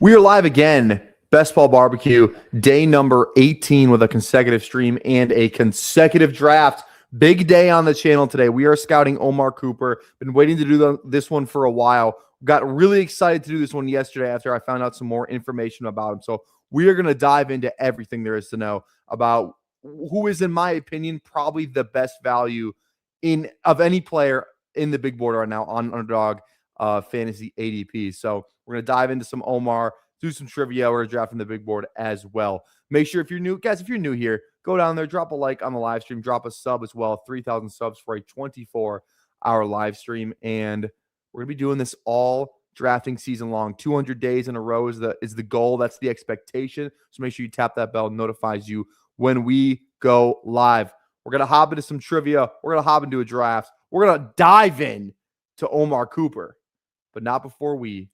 We are live again. Best Ball Barbecue, day number 18 with a consecutive stream and a consecutive draft. Big day on the channel today. We are scouting Omar Cooper. Been waiting to do this one for a while. Got really excited to do this one yesterday after I found out some more information about him. So we are going to dive into everything there is to know about who is, in my opinion, probably the best value of any player in the big board right now on Underdog Fantasy ADP. So we're going to dive into some Omar, do some trivia. We're drafting the big board as well. Make sure if you're new, guys, if you're new here, go down there, drop a like on the live stream, drop a sub as well. 3,000 subs for a 24-hour live stream. And we're going to be doing this all drafting season long. 200 days in a row is the goal. That's the expectation. So make sure you tap that bell. It notifies you when we go live. We're going to hop into some trivia. We're going to hop into a draft. We're going to dive in to Omar Cooper, but not before we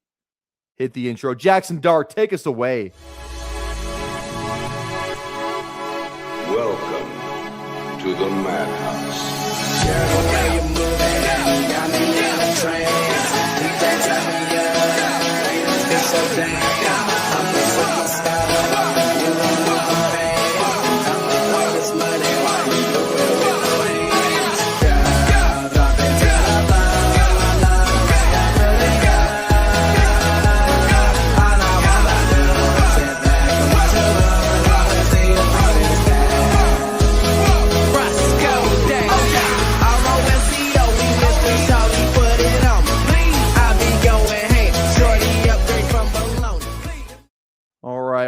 hit the intro. Jackson Dart, take us away. Welcome to the Madhouse.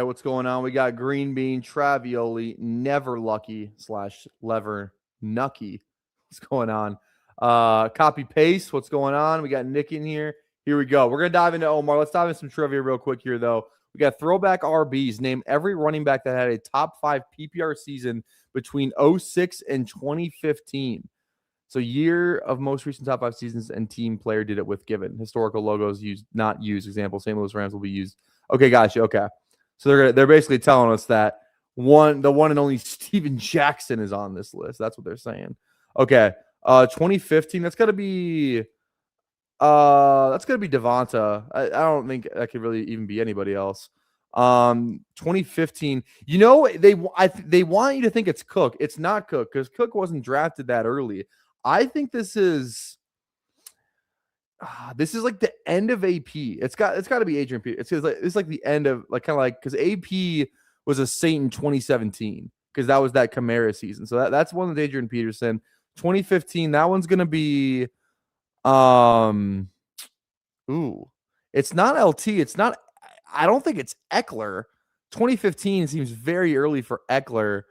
What's going on? We got Green Bean, Travioli, Never Lucky / Lever Nucky. What's going on? Copy paste. What's going on? We got Nick in here. Here we go. We're going to dive into Omar. Let's dive into some trivia real quick here, though. We got throwback RBs. Name every running back that had a top 5 PPR season between 06 and 2015. So year of most recent top 5 seasons and team player did it with given. Historical logos used, not used. Example, St. Louis Rams will be used. Okay, gotcha. Okay. So they're basically telling us that the one and only Steven Jackson is on this list. That's what they're saying. Okay. 2015, that's gotta be Devonta. I don't think that could really even be anybody else. 2015, they want you to think it's Cook. It's not Cook because Cook wasn't drafted that early. I think this is like the end of AP. It's got to be Adrian Peterson. It's like the end of because AP was a Saint in 2017 because that was that Kamara season. So that's one with Adrian Peterson. 2015, that one's gonna be it's not LT. It's not. I don't think it's Eckler. 2015 seems very early for Eckler.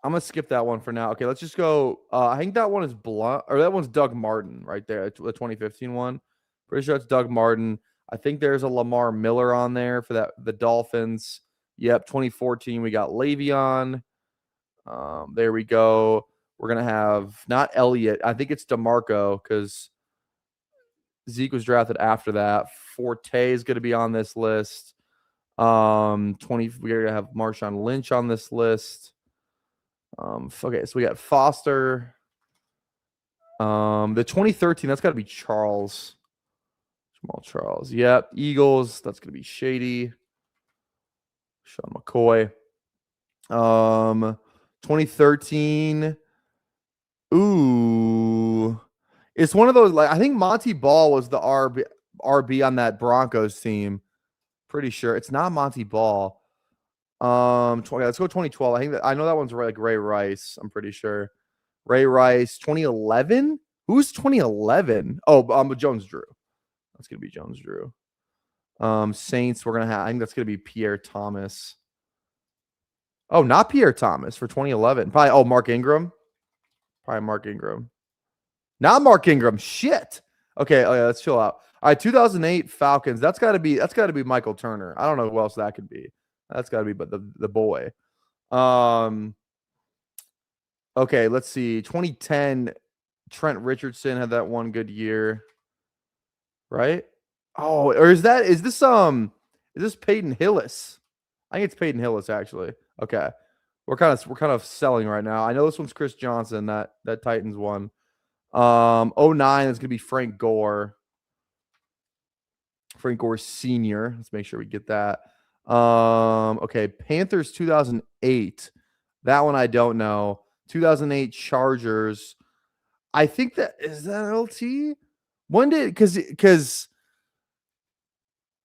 I'm gonna skip that one for now. Okay, let's just go. I think that one is Blunt, or that one's Doug Martin right there. The 2015 one. Pretty sure it's Doug Martin. I think there's a Lamar Miller on there for the Dolphins. Yep, 2014 we got Le'Veon. There we go. We're gonna have not Elliott. I think it's DeMarco because Zeke was drafted after that. Forte is gonna be on this list. We're gonna have Marshawn Lynch on this list. Okay, so we got Foster. The 2013, that's got to be Charles. Jamal Charles. Yep. Eagles, that's going to be Shady. Sean McCoy. 2013. Ooh. It's one of those, I think Monty Ball was the RB on that Broncos team. Pretty sure. It's not Monty Ball. Let's go 2012. I know that one's like Ray Rice. I'm pretty sure. Ray Rice. 2011. Who's 2011? Oh, Jones Drew. That's gonna be Jones Drew. Saints. We're gonna have. I think that's gonna be Pierre Thomas. Oh, not Pierre Thomas for 2011. Probably. Oh, Mark Ingram. Probably Mark Ingram. Not Mark Ingram. Shit. Okay. Oh yeah. Let's chill out. All right. 2008 Falcons. That's got to be Michael Turner. I don't know who else that could be. That's got to be but the boy. Okay, let's see. 2010, Trent Richardson had that one good year. Right? Oh, or is this Peyton Hillis? I think it's Peyton Hillis, actually. Okay. We're kind of selling right now. I know this one's Chris Johnson, that Titans one. 09 is gonna be Frank Gore. Frank Gore Sr. Let's make sure we get that. Okay, Panthers 2008. That one I don't know. 2008 Chargers. I think that is that LT. When did because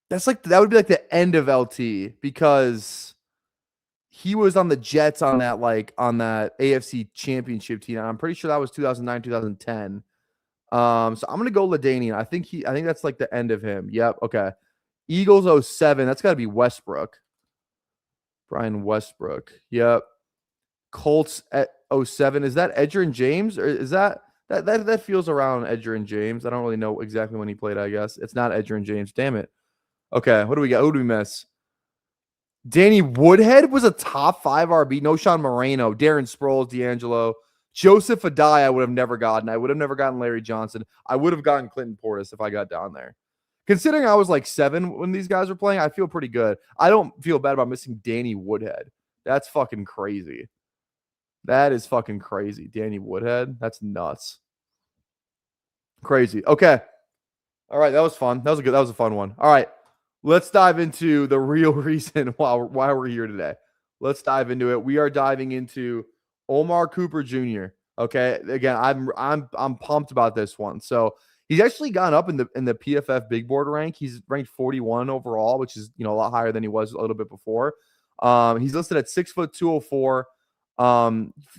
that's like that would be like the end of LT because he was on the Jets on that AFC Championship team. I'm pretty sure that was 2009, 2010. So I'm gonna go LaDainian. I think that's like the end of him. Yep. Okay. Eagles 07. That's got to be Westbrook. Brian Westbrook. Yep. Colts at 07. Is that Edgerrin James or is that feels around Edgerrin James? I don't really know exactly when he played. I guess it's not Edgerrin James. Damn it. Okay. What do we got? Who do we miss? Danny Woodhead was a top 5 RB. No Sean Moreno, Darren Sproles, D'Angelo, Joseph Adai. I would have never gotten. I would have never gotten Larry Johnson. I would have gotten Clinton Portis if I got down there. Considering I was like 7 when these guys were playing, I feel pretty good. I don't feel bad about missing Danny Woodhead. That's fucking crazy. That is fucking crazy. Danny Woodhead. That's nuts. Crazy. Okay. All right. That was fun. That was a fun one. All right. Let's dive into the real reason why we're here today. Let's dive into it. We are diving into Omar Cooper Jr. Okay. Again, I'm pumped about this one. So he's actually gone up in the PFF big board rank. He's ranked 41 overall, which is a lot higher than he was a little bit before. He's listed at 6'2", 204.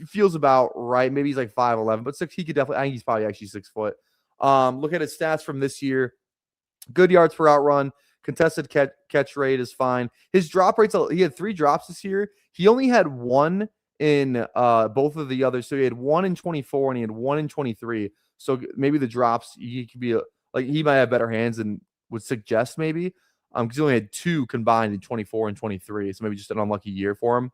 Feels about right. Maybe he's like 5'11", but he could definitely. I think he's probably actually 6 foot. Look at his stats from this year. Good yards per outrun. Contested catch rate is fine. His drop rates, he had 3 drops this year. He only had 1 in both of the others. So he had 1 in 24 and he had 1 in 23. So maybe the drops, he could be he might have better hands than would suggest maybe. Because he only had 2 combined in 24 and 23. So maybe just an unlucky year for him.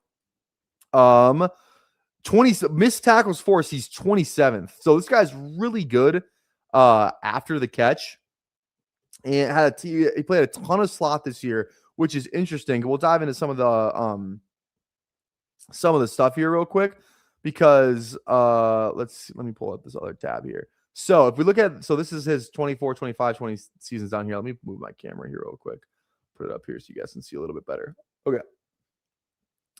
20 missed tackles force, he's 27th. So this guy's really good after the catch. And he played a ton of slot this year, which is interesting. We'll dive into some of the stuff here real quick because let me pull up this other tab here. So if we look at this is his 24, 25, 20 seasons down here. Let me move my camera here real quick. Put it up here so you guys can see a little bit better. Okay.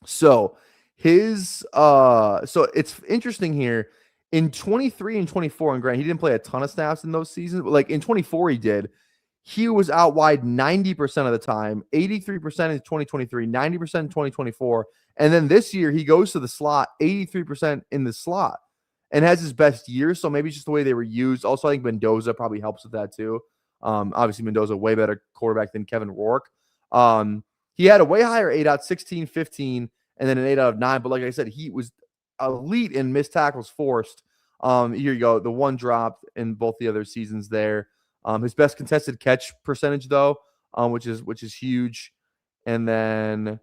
So his so it's interesting here. In 23 and 24, and Grant, he didn't play a ton of snaps in those seasons, but like in 24, he did. He was out wide 90% of the time, 83% in 2023, 90% in 2024. And then this year, he goes to the slot, 83% in the slot, and has his best year. So maybe it's just the way they were used. Also, I think Mendoza probably helps with that too. Obviously, Mendoza, way better quarterback than Kevin Rourke. He had a way higher 8 out, 16, 15, and then an 8 out of 9. But like I said, he was elite in missed tackles forced. Here you go. The 1 dropped in both the other seasons there. His best contested catch percentage though, which is huge. And then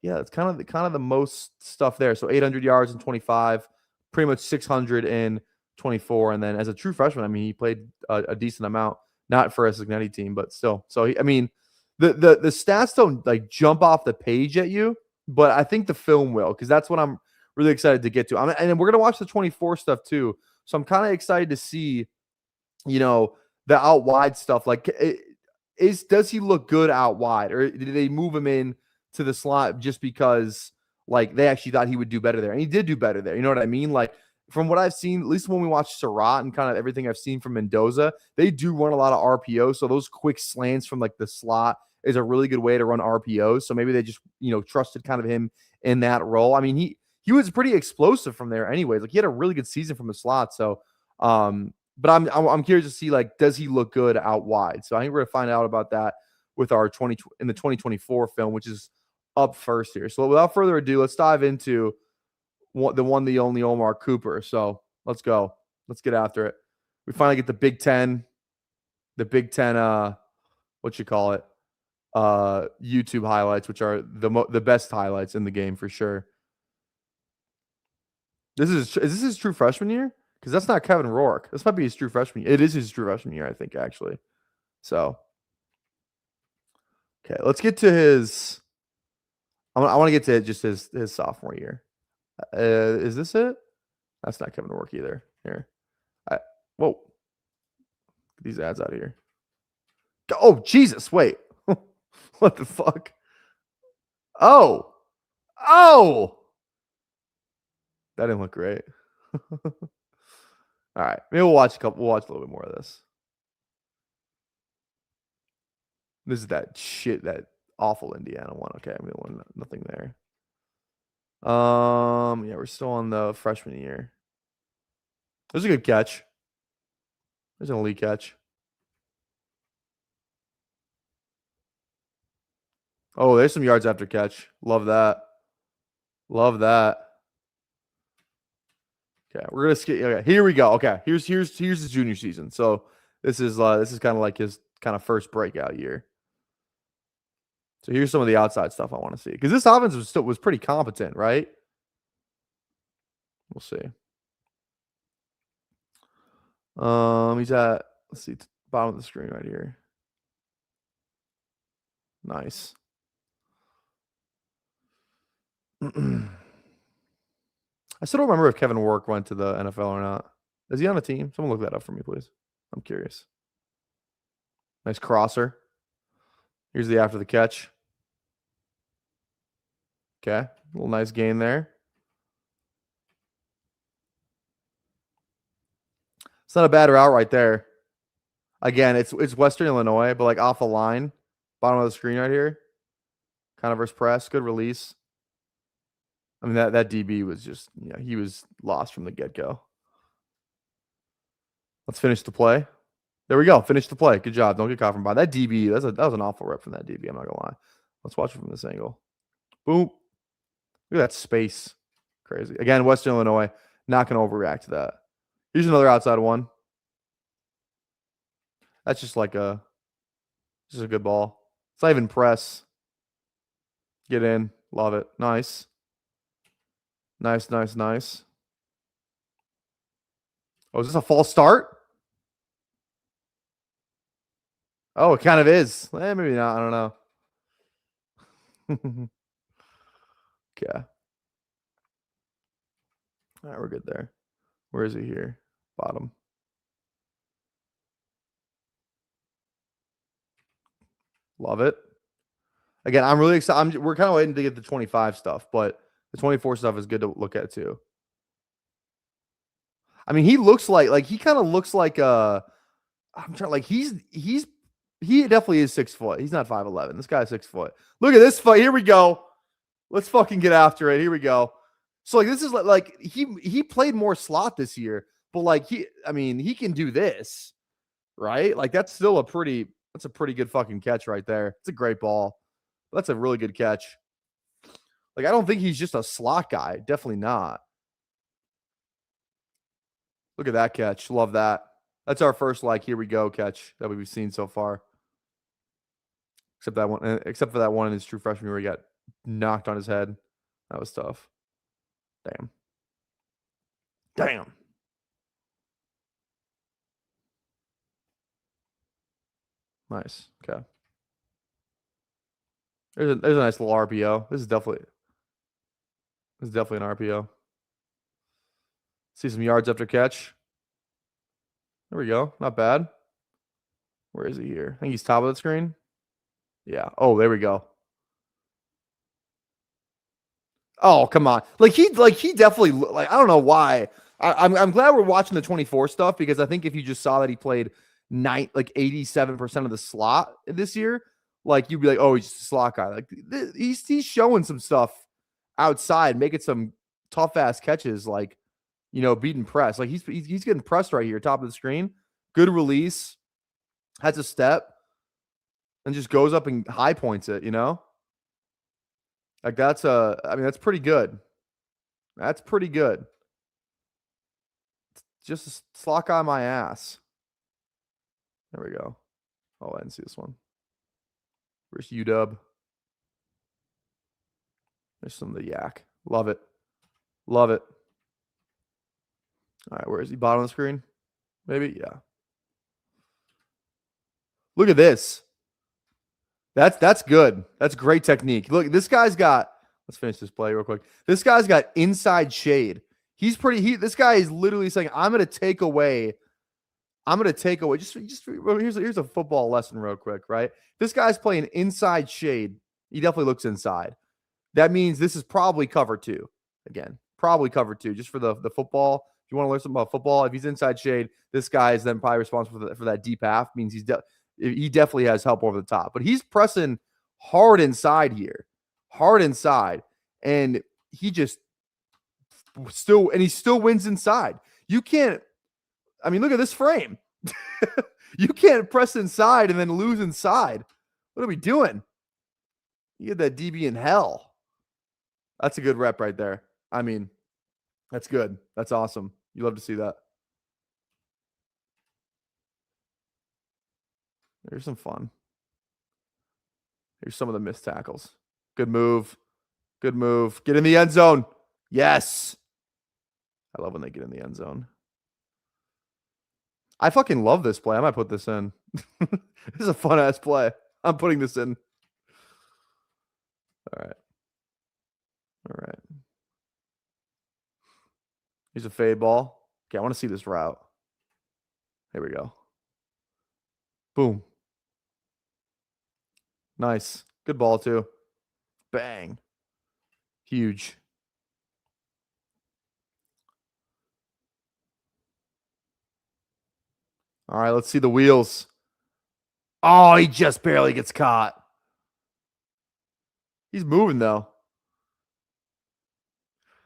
it's kind of the most stuff there. So 800 yards in 25, pretty much 600 in 24. And then as a true freshman, I mean, he played a decent amount, not for a Signetti team, but still. So the stats don't like jump off the page at you, but I think the film will, because that's what I'm really excited to get to. And we're gonna watch the 24 stuff too. So I'm kind of excited to see, the out wide stuff. Like, does he look good out wide, or did they move him in to the slot just because like they actually thought he would do better there? And he did do better there. You know what I mean? Like from what I've seen, at least when we watch Surratt and kind of everything I've seen from Mendoza, they do run a lot of RPO. So those quick slants from like the slot is a really good way to run RPOs. So maybe they just, trusted kind of him in that role. I mean, he was pretty explosive from there anyways. Like he had a really good season from the slot. So, but I'm curious to see, like, does he look good out wide? So I think we're gonna find out about that with our 2024 film, which is up first here. So without further ado, let's dive into the only Omar Cooper. So let's go. Let's get after it. We finally get the Big Ten, YouTube highlights, which are the best highlights in the game for sure. Is this his true freshman year? Because that's not Kevin Rourke. This might be his true freshman year. It is his true freshman year, I think, actually. So, okay, let's get to his. I want to get to just his sophomore year. Is this it? That's not Kevin Rourke either. Here, whoa, get these ads out of here. Oh, Jesus. Wait. What the fuck? Oh. Oh. That didn't look great. All right. Maybe we'll watch a little bit more of this. This is that shit, that awful Indiana one. Okay, I mean, nothing there. Yeah, we're still on the freshman year. There's a good catch. There's an elite catch. Oh, there's some yards after catch. Love that. Love that. Okay, we're gonna skip. Okay, here we go. Okay, here's his junior season. So this is kind of like his kind of first breakout year. So here's some of the outside stuff I want to see, because this offense was pretty competent, right? We'll see. He's at, let's see, bottom of the screen right here. Nice. I still don't remember if Kevin Warwick went to the NFL or not. Is he on a team? Someone look that up for me, please. I'm curious. Nice crosser. Here's the after the catch. Okay. A little nice gain there. It's not a bad route right there. Again, it's Western Illinois, but like off the line. Bottom of the screen right here. Kind of versus press. Good release. I mean, that DB was just, he was lost from the get-go. Let's finish the play. There we go. Finish the play. Good job. Don't get caught from behind. That DB, that was an awful rep from that DB. I'm not going to lie. Let's watch it from this angle. Boom. Look at that space. Crazy. Again, Western Illinois, not going to overreact to that. Here's another outside one. That's just like a good ball. It's not even press. Get in. Love it. Nice. Nice, nice, nice. Oh, is this a false start? Oh, it kind of is. Maybe not. I don't know. Okay. All right, we're good there. Where is he here? Bottom. Love it. Again, I'm really excited. We're kind of waiting to get the 25 stuff, but the 24 stuff is good to look at too. I mean, he looks like he kind of looks like I'm trying, like he definitely is 6 foot. He's not 5'11". This guy's 6 foot. Look at this fight. Here we go. Let's fucking get after it. Here we go. So like this is like he played more slot this year, but like he can do this, right? Like that's a pretty good fucking catch right there. It's a great ball. That's a really good catch. Like I don't think he's just a slot guy. Definitely not. Look at that catch. Love that. That's our first here we go catch that we've seen so far. Except for that one in his true freshman where he got knocked on his head. That was tough. Damn. Nice. Okay. There's a nice little RPO. This is definitely an RPO. See some yards after catch. There we go. Not bad. Where is he here? I think he's top of the screen. Yeah. Oh, there we go. Oh, come on. He definitely, I don't know why. I'm glad we're watching the 24 stuff, because I think if you just saw that he played 87% of the slot this year, you'd be like, oh, he's just a slot guy. Like he's showing some stuff outside, making some tough ass catches, beating press. Like he's getting pressed right here, top of the screen. Good release, has a step, and just goes up and high points it, Like that's pretty good. That's pretty good. Just a slot guy on my ass. There we go. Oh, I didn't see this one. Where's UW? There's some of the yak. Love it. Love it. All right, where is he? Bottom of the screen? Maybe? Yeah. Look at this. That's good. That's great technique. Look, this guy's got, let's finish this play real quick. This guy's got inside shade. This guy is literally saying, I'm going to take away I'm going to take away here's a football lesson real quick, right? This guy's playing inside shade. He definitely looks inside. That means this is probably cover 2. Again, probably cover 2 just for the football. If you want to learn something about football, if he's inside shade, this guy is then probably responsible for that deep half. Means he definitely has help over the top. But he's pressing hard inside here. Hard inside. And he just he still wins inside. You can't, I mean, look at this frame. You can't press inside and then lose inside. What are we doing? You get that DB in hell. That's a good rep right there. I mean, that's good. That's awesome. You love to see that. There's some fun. Here's some of the missed tackles. Good move. Good move. Get in the end zone. Yes. I love when they get in the end zone. I fucking love this play. I might put this in. This is a fun ass play. I'm putting this in. All right. All right. Here's a fade ball. Okay, I want to see this route. Here we go. Boom. Nice. Good ball, too. Bang. Huge. All right, let's see the wheels. Oh, he just barely gets caught. He's moving, though.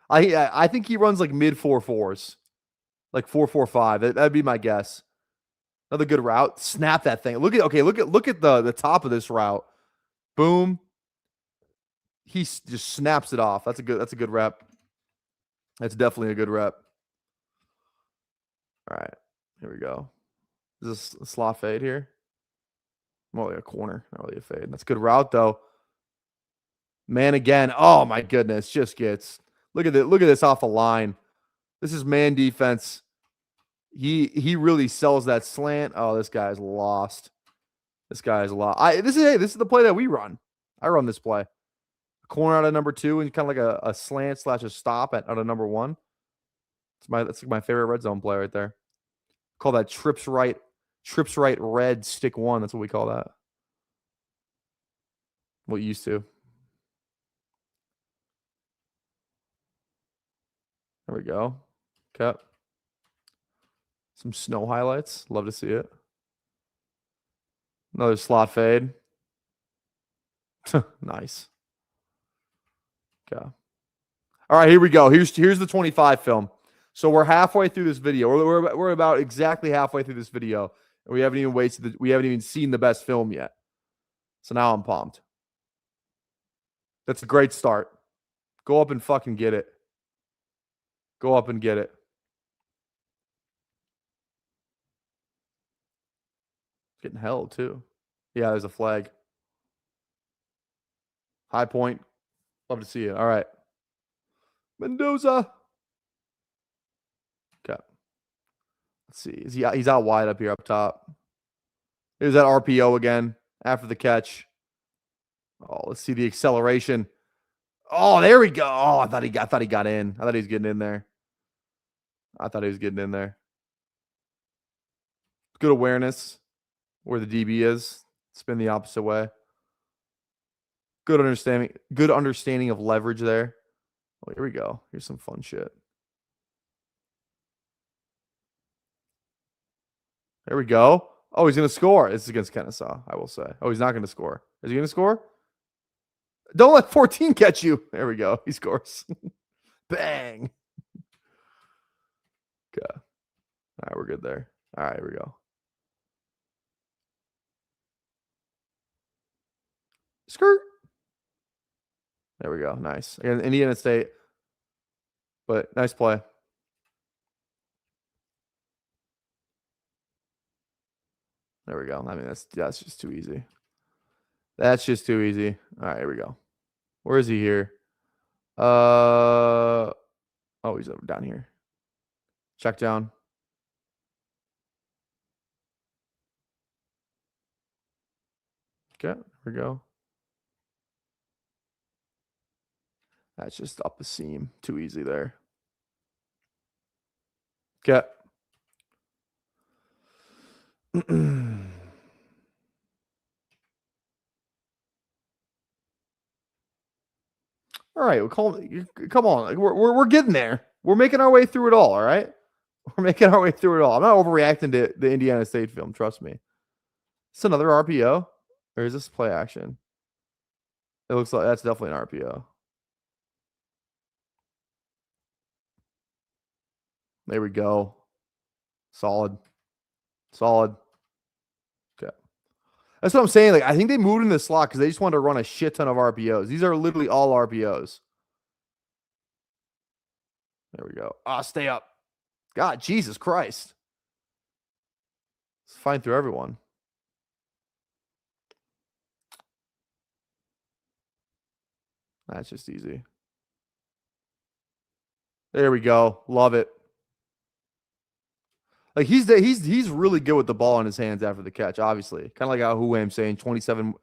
I think he runs like mid 4.4s. Like 4.45. That'd be my guess. Another good route. Snap that thing. Look at the top of this route. Boom. He just snaps it off. That's a good rep. That's definitely a good rep. All right. Here we go. Is this a slot fade here? More like a corner, not really a fade. That's a good route though. Man again. Oh my goodness. Just gets look at this off the line. This is man defense. He really sells that slant. Oh, this guy's lost. This guy's lost. This is the play that we run. I run this play. A corner out of number 2 and kind of like a slant / a stop out of number 1. That's my favorite red zone play right there. Call that trips right red stick 1. That's what we call that. What you used to. There we go. Okay. Some snow highlights. Love to see it. Another slot fade. Nice. Okay. All right, here we go. Here's the 25 film. So we're halfway through this video. We're about exactly halfway through this video. And we haven't even seen the best film yet. So now I'm pumped. That's a great start. Go up and fucking get it. Go up and get it. Getting held too. Yeah, there's a flag. High point. Love to see it. All right. Mendoza. Okay. Let's see. He's out wide up here up top. Here's that RPO again after the catch. Oh, let's see the acceleration. Oh, there we go. Oh, I thought he got in. I thought he was getting in there. Good awareness where the DB is. Spin the opposite way. Good understanding of leverage there. Oh, here we go. Here's some fun shit. There we go. Oh, he's going to score. This is against Kennesaw, I will say. Oh, he's not going to score. Is he going to score? Don't let 14 catch you. There we go. He scores. Bang. Okay. All right, we're good there. All right, here we go. Skirt. There we go. Nice. Again, Indiana State. But nice play. There we go. I mean, that's just too easy. That's just too easy. All right, here we go. Where is he here? Oh, he's over down here. Check down. Okay, here we go. That's just up the seam. Too easy there. Okay. All right, come on. Like, we're getting there. We're making our way through it all. All right, we're making our way through it all. I'm not overreacting to the Indiana State film. Trust me. It's another RPO, or is this play action? It looks like that's definitely an RPO. There we go. Solid. Solid. Okay. That's what I'm saying. Like, I think they moved in the slot because they just wanted to run a shit ton of RPOs. These are literally all RPOs. There we go. Stay up. God, Jesus Christ. Let's find through everyone. That's just easy. There we go. Love it. Like he's really good with the ball in his hands after the catch, obviously. Kind of like how I'm saying 27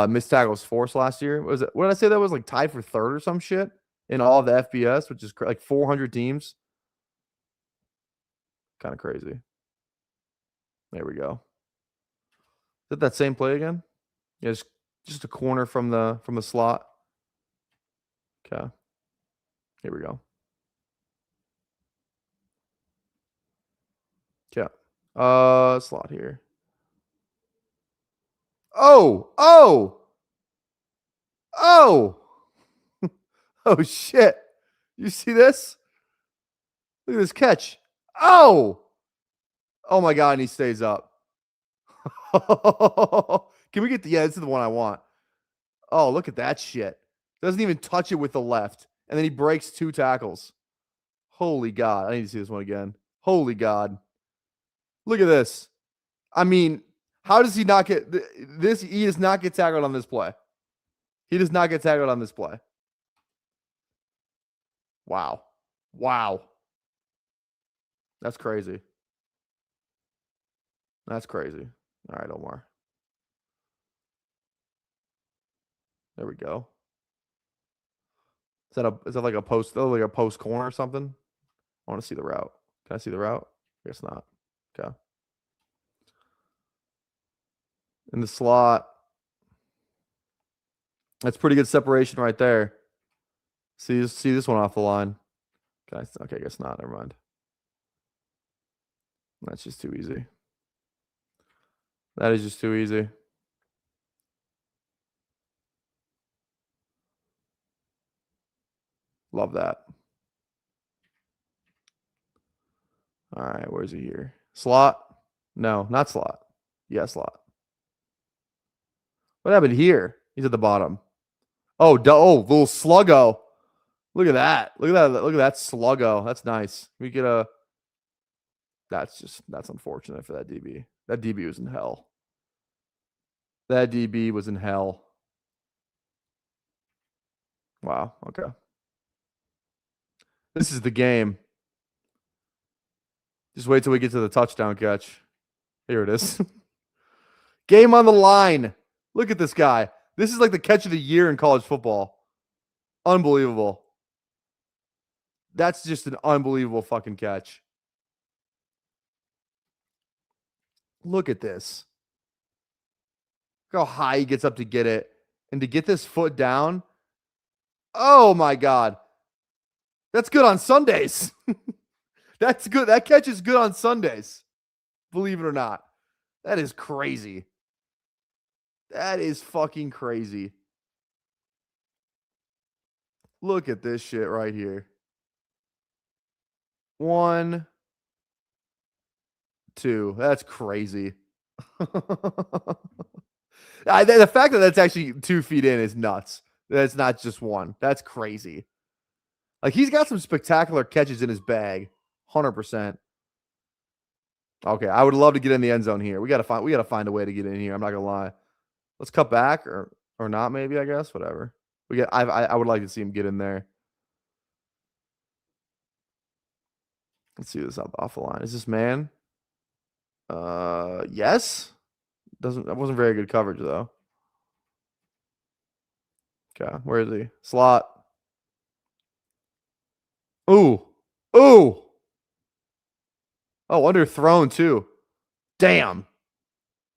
missed tackles forced last year. What did I say that was like tied for third or some shit in all of the FBS, which is like 400 teams. Kind of crazy. There we go. Is that same play again? Yeah, just a corner from the slot. Okay. Here we go. Yeah. Slot here. Oh! Oh shit. You see this? Look at this catch. Oh my god, and he stays up. Can we get this is the one I want. Oh, look at that shit. Doesn't even touch it with the left. And then he breaks 2 tackles. Holy God. I need to see this one again. Holy God. Look at this. I mean, how does he not get this? He does not get tackled on this play. He does not get tackled on this play. Wow. That's crazy. That's crazy. All right, Omar. There we go. Is that like a post? Oh, like a post corner or something? I want to see the route. Can I see the route? I guess not. Okay. In the slot. That's pretty good separation right there. See this one off the line. Okay, I guess not. Never mind. That's just too easy. That is just too easy. Love that. All right, where's he here? Slot? No, not slot. Yeah, slot. What happened here? He's at the bottom. Oh, little sluggo. Look at that. Look at that sluggo. That's nice. We get a. That's unfortunate for that DB. That DB was in hell. That DB was in hell. Wow. Okay. This is the game. Just wait till we get to the touchdown catch. Here it is. Game on the line. Look at this guy. This is like the catch of the year in college football. Unbelievable. That's just an unbelievable fucking catch. Look at this. Look how high he gets up to get it. And to get this foot down. Oh my God. That's good on Sundays. That's good. That catch is good on Sundays. Believe it or not. That is crazy. That is fucking crazy. Look at this shit right here. 1, 2. That's crazy. The fact that that's actually 2 feet in is nuts. That's not just one. That's crazy. Like, he's got some spectacular catches in his bag. 100%. Okay, I would love to get in the end zone here. We gotta find a way to get in here. I'm not gonna lie. Let's cut back or not, maybe, I guess. Whatever. I would like to see him get in there. Let's see this off the line. Is this man? Yes. That wasn't very good coverage though. Okay, where is he? Slot. Ooh. Oh, underthrown too. Damn.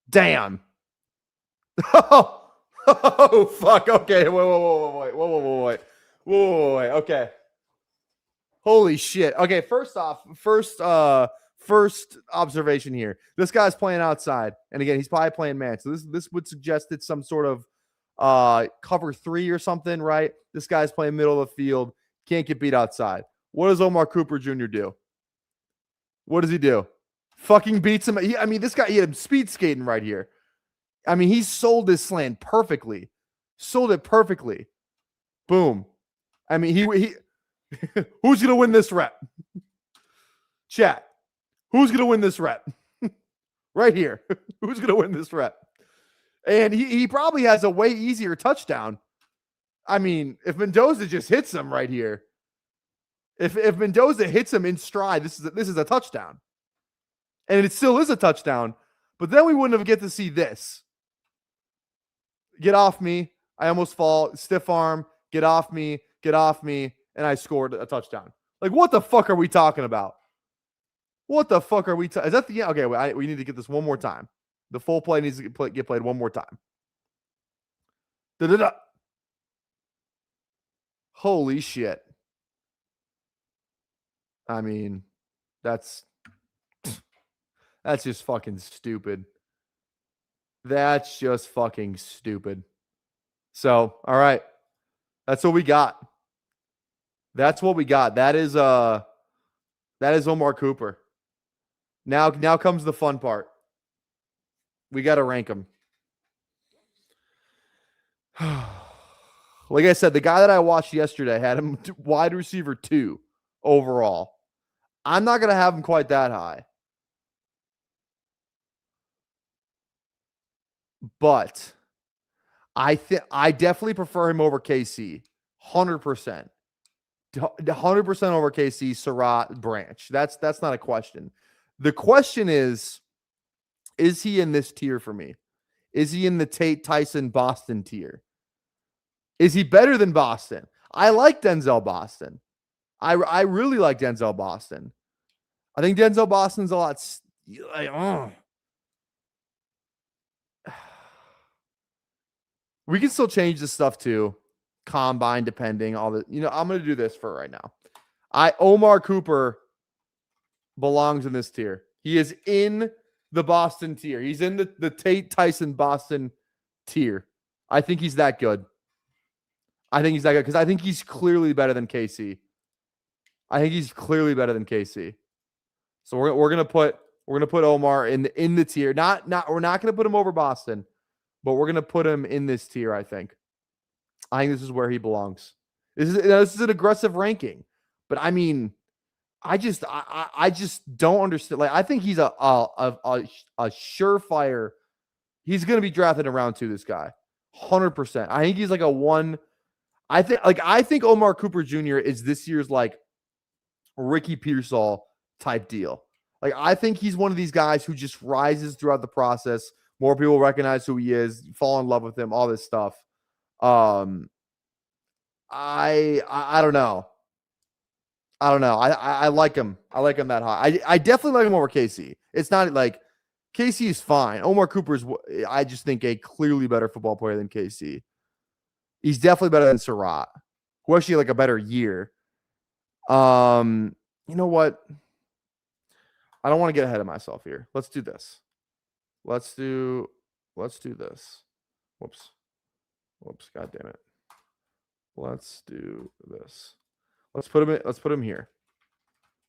Damn. Oh, fuck. Okay. Wait. Whoa. Okay. Holy shit. Okay. First off, first observation here. This guy's playing outside. And again, he's probably playing man. So this would suggest it's some sort of cover 3 or something, right? This guy's playing middle of the field. Can't get beat outside. What does Omar Cooper Jr. do? What does he do? Fucking beats him. This guy, he had him speed skating right here. He sold this slant perfectly. Sold it perfectly. Boom. He who's going to win this rep? Chat. Who's going to win this rep? Right here. Who's going to win this rep? And he probably has a way easier touchdown. If Mendoza just hits him right here, if Mendoza hits him in stride, this is a touchdown. And it still is a touchdown, but then we wouldn't have get to see this. Get off me. I almost fall. Stiff arm. Get off me. And I scored a touchdown. Like, what the fuck are we talking about? What the fuck are we is that the okay, we need to get this one more time. The full play needs to get played one more time. Da-da-da. Holy shit. That's just fucking stupid. That's just fucking stupid. So, all right. That's what we got. That is Omar Cooper. Now comes the fun part. We got to rank him. Like I said, the guy that I watched yesterday had him wide receiver 2 overall. I'm not going to have him quite that high. But I definitely prefer him over KC. 100%. 100% over KC, Surratt, Branch. That's not a question. The question is he in this tier for me? Is he in the Tate, Tyson, Boston tier? Is he better than Boston? I like Denzel Boston. I really like Denzel Boston. I think Denzel Boston's a lot We can still change this stuff too. Combine, depending, all the I'm gonna do this for right now. Omar Cooper belongs in this tier. He is in the Boston tier. He's in the Tate Tyson Boston tier. I think he's that good. Because I think he's clearly better than KC. So we're gonna put Omar in the tier. We're not gonna put him over Boston, but we're gonna put him in this tier. I think this is where he belongs. This is an aggressive ranking, but I just don't understand. Like, I think he's a surefire. He's gonna be drafted in round 2. This guy, 100%. I think he's like a 1. I think Omar Cooper Jr. is this year's like Ricky Pearsall type deal. Like, I think he's one of these guys who just rises throughout the process. More people recognize who he is, fall in love with him, all this stuff. I don't know. I like him. I like him that high. I definitely like him over KC. It's not like KC is fine. Omar Cooper's, I just think, a clearly better football player than KC. He's definitely better than Surratt, who actually had like a better year. You know what? I don't want to get ahead of myself here. Let's do this. Let's do this. Whoops. God damn it. Let's do this. Let's put him here.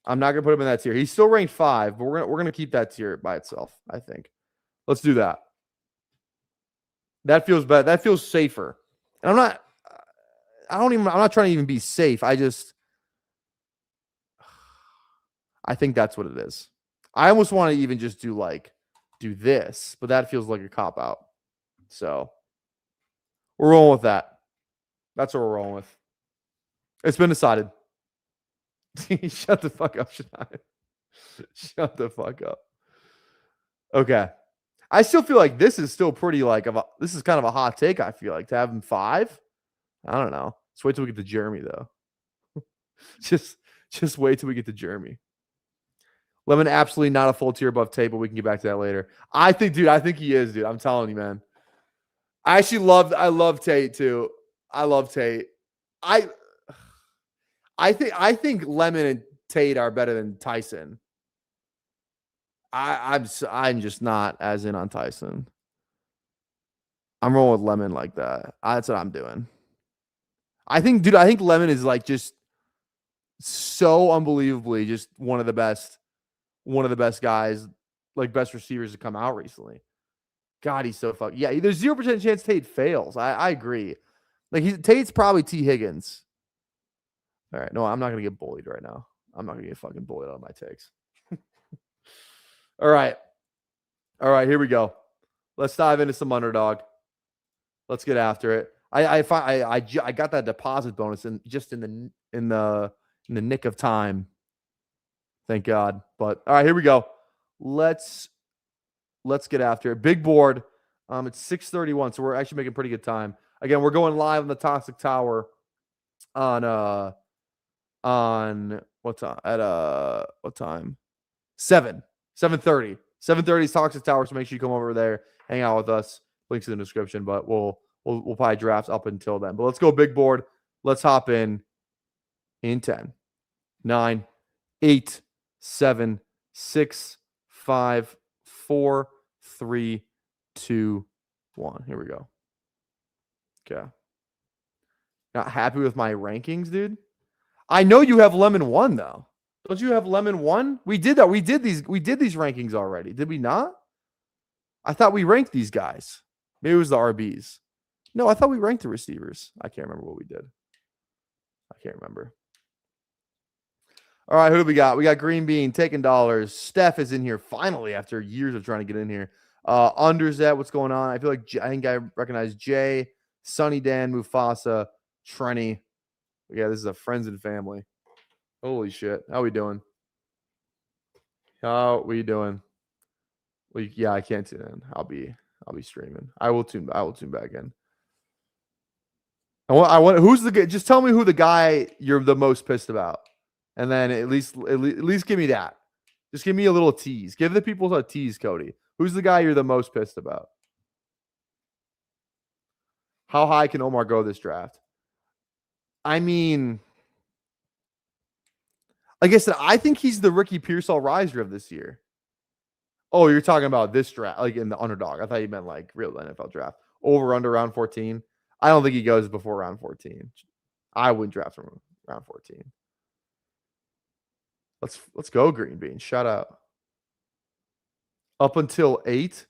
I'm not gonna put him in that tier. He's still ranked 5, but we're gonna keep that tier by itself, I think. Let's do that. That feels better. That feels safer. And I'm not trying to even be safe. I think that's what it is. I almost want to even just do this, but that feels like a cop out. So we're rolling with that. That's what we're rolling with. It's been decided. Shut the fuck up, Shania. Shut the fuck up. Okay. I still feel like this is still pretty this is kind of a hot take, I feel like, to have him 5. I don't know. Let's wait till we get to Jeremy, though. just wait till we get to Jeremy. Lemon absolutely not a full tier above Tate, but we can get back to that later. I think he is, dude. I'm telling you, man. I love Tate too. I love Tate. I think Lemon and Tate are better than Tyson. I'm just not as in on Tyson. I'm rolling with Lemon like that. That's what I'm doing. I think Lemon is like just so unbelievably just one of the best guys, like best receivers to come out recently. God, he's so fucking yeah. There's 0% chance Tate fails. I agree. Like Tate's probably T. Higgins. All right, no, I'm not gonna get bullied right now. I'm not gonna get fucking bullied on my takes. All right, here we go. Let's dive into some Underdog. Let's get after it. I got that deposit bonus in the nick of time. Thank God. But all right, here we go. Let's get after it. Big board. It's 6:31, so we're actually making pretty good time. Again, we're going live on the Toxic Tower on what time? At what time? 7:30. 7:30 is Toxic Tower, so make sure you come over there, hang out with us. Links in the description, but we'll probably draft up until then. But let's go big board. Let's hop in 10, 9, 8, 7, 6, 5, 4, 3, 2, 1. Here we go. Okay. Not happy with my rankings, dude. I know you have Lemon 1 though. Don't you have Lemon 1? We did that. We did these rankings already. Did we not? I thought we ranked these guys. Maybe it was the RBs. No, I thought we ranked the receivers. I can't remember what we did. I can't remember. All right, who do we got? We got Green Bean taking dollars. Steph is in here finally after years of trying to get in here. Underzet, what's going on? I feel like I think I recognize Jay, Sunny Dan, Mufasa, Trenny. Yeah, this is a friends and family. Holy shit. How we doing? How we doing? Well, yeah, I can't tune in. I'll be streaming. I will tune back in. I want who's the just tell me who the guy you're the most pissed about. And then at least give me that. Just give me a little tease. Give the people a tease, Cody. Who's the guy you're the most pissed about? How high can Omar go this draft? I mean, like I said, I think he's the Ricky Pearsall riser of this year. Oh, you're talking about this draft, like in the Underdog. I thought you meant like real NFL draft. Over under round 14. I don't think he goes before round 14. I wouldn't draft him round 14. Let's go, Green Bean. Shout out. Up until 8,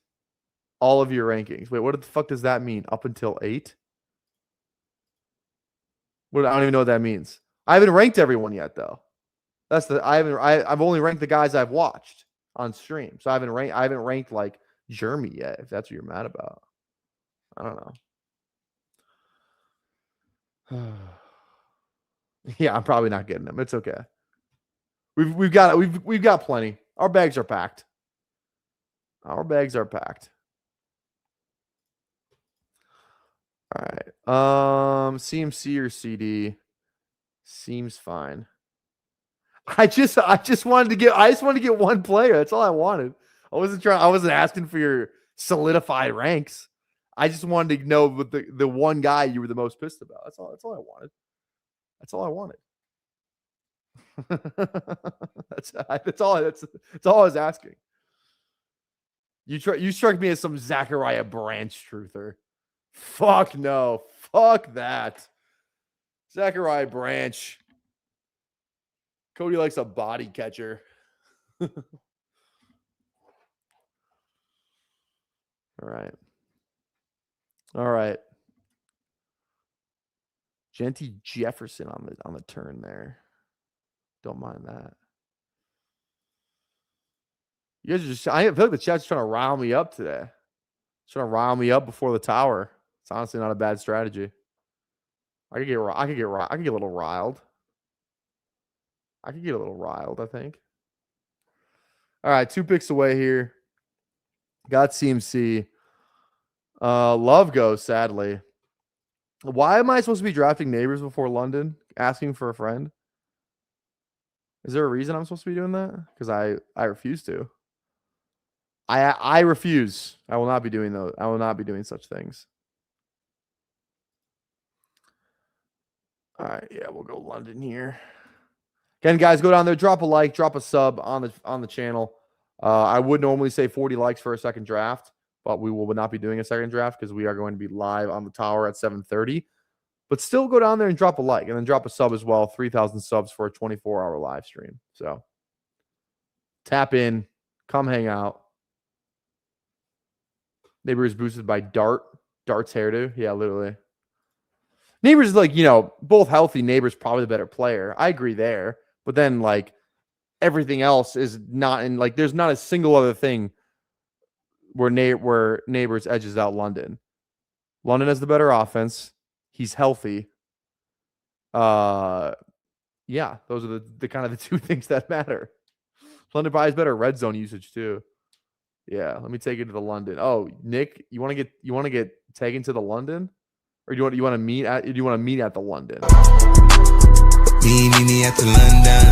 all of your rankings. Wait, what the fuck does that mean? Up until 8? I don't even know what that means. I haven't ranked everyone yet, though. I've only ranked the guys I've watched on stream. So I haven't ranked like Jeremy yet, if that's what you're mad about. I don't know. Yeah, I'm probably not getting them. It's okay. We've got plenty. Our bags are packed. Our bags are packed. All right. CMC or CD seems fine. I just wanted to get one player. That's all I wanted. I wasn't asking for your solidified ranks. I just wanted to know what the one guy you were the most pissed about. That's all I wanted. That's all I wanted. That's all I was asking. You struck me as some Zachariah Branch truther. Fuck no. Fuck that. Zachariah Branch. Cody likes a body catcher. All right. Genty Jefferson on the turn there. Don't mind that. You guys I feel like the chat's trying to rile me up today. Trying to rile me up before the tower. It's honestly not a bad strategy. I could get a little riled. I think. All right, 2 picks away here. Got CMC. Love goes, sadly. Why am I supposed to be drafting neighbors before London? Asking for a friend? Is there a reason I'm supposed to be doing that? Because I refuse to. I refuse. I will not be doing those. I will not be doing such things. All right, yeah, we'll go London here. Again, guys, go down there, drop a like, drop a sub on the channel. I would normally say 40 likes for a second draft, but we will not be doing a second draft because we are going to be live on the tower at 7:30. But still go down there and drop a like and then drop a sub as well. 3,000 subs for a 24-hour live stream. So tap in, come hang out. Neighbor is boosted by Dart's hairdo. Yeah, literally. Neighbors is like, both healthy. Neighbors probably the better player. I agree there. But then, like, everything else is not in, like, there's not a single other thing where Neighbors edges out London. London has the better offense. He's healthy. Yeah, those are the kind of the two things that matter. London probably has better red zone usage too. Yeah, let me take you to the London. Oh, Nick, you want to get taken to the London? Or do you want to meet at the London? Meet me at the London.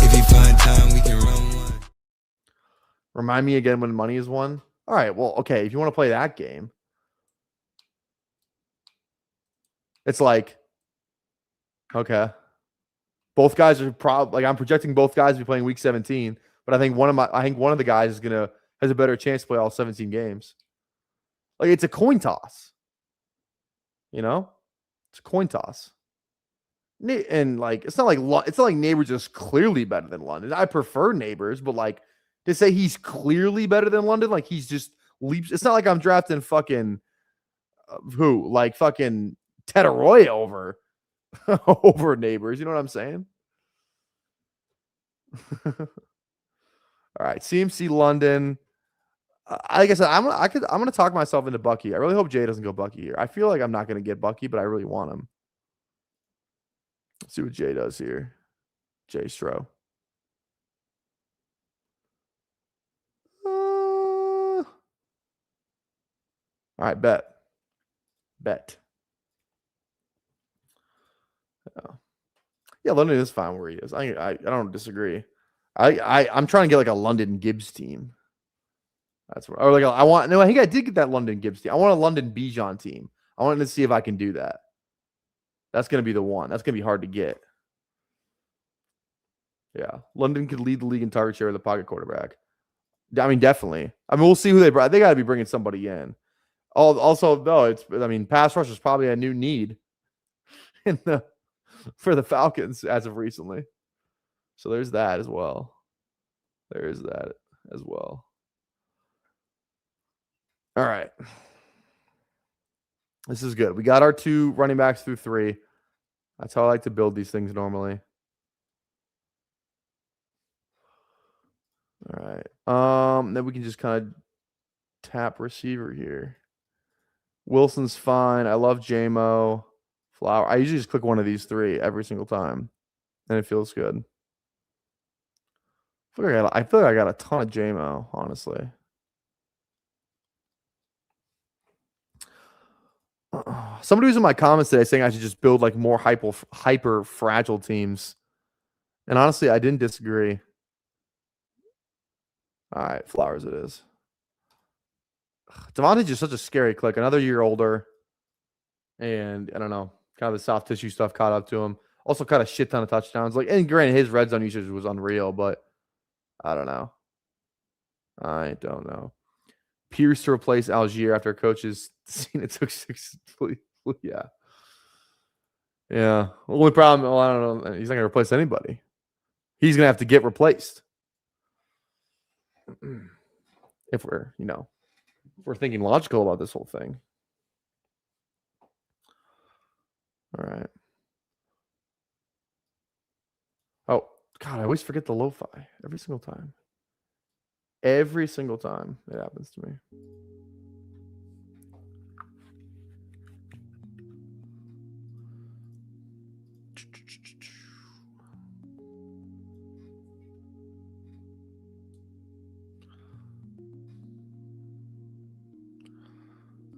If you find time, we can run one. Remind me again when money is won. All right, well, okay, if you want to play that game, it's like, okay, both guys are probably, like, I'm projecting both guys to be playing week 17, but I think one of the guys has a better chance to play all 17 games. Like, it's a coin toss. It's a coin toss. And like, it's not like Neighbors is clearly better than London. I prefer Neighbors, but like to say he's clearly better than London, like he's just leaps. It's not like I'm drafting fucking fucking Ted Arroyo over over Neighbors. You know what I'm saying? All right, CMC London. Like I said, I'm gonna talk myself into Bucky. I really hope Jay doesn't go Bucky here. I feel like I'm not gonna get Bucky, but I really want him. Let's see what Jay does here. Jay Stro. All right, bet. Yeah, London is fine where he is. I don't disagree. I'm trying to get like a London Gibbs team. That's what, or like I think I did get that London Gibbs team. I want a London Bijan team. I wanted to see if I can do that. That's going to be the one. That's going to be hard to get. Yeah. London could lead the league in target share with a pocket quarterback. I mean, definitely. I mean, we'll see who they brought. They got to be bringing somebody in. Also, though, pass rush is probably a new need for the Falcons as of recently. So there's that as well. All right. This is good. We got our 2 running backs through 3. That's how I like to build these things normally. All right. Then we can just kind of tap receiver here. Wilson's fine. I love JMO. Flower. I usually just click one of these 3 every single time, and it feels good. I feel like I got a ton of JMO, honestly. Somebody was in my comments today saying I should just build like more hyper fragile teams. And honestly, I didn't disagree. All right, Flowers it is. Devontae's just such a scary click. Another year older. And I don't know, kind of the soft tissue stuff caught up to him. Also caught a shit ton of touchdowns. Like, and granted, his red zone usage was unreal, but I don't know. Pierce to replace Algier after coaches seen it took 6. Yeah. Yeah. Only problem, well, I don't know. He's not going to replace anybody. He's going to have to get replaced. If we're thinking logical about this whole thing. All right. Oh, God, I always forget the lo-fi every single time. Every single time it happens to me.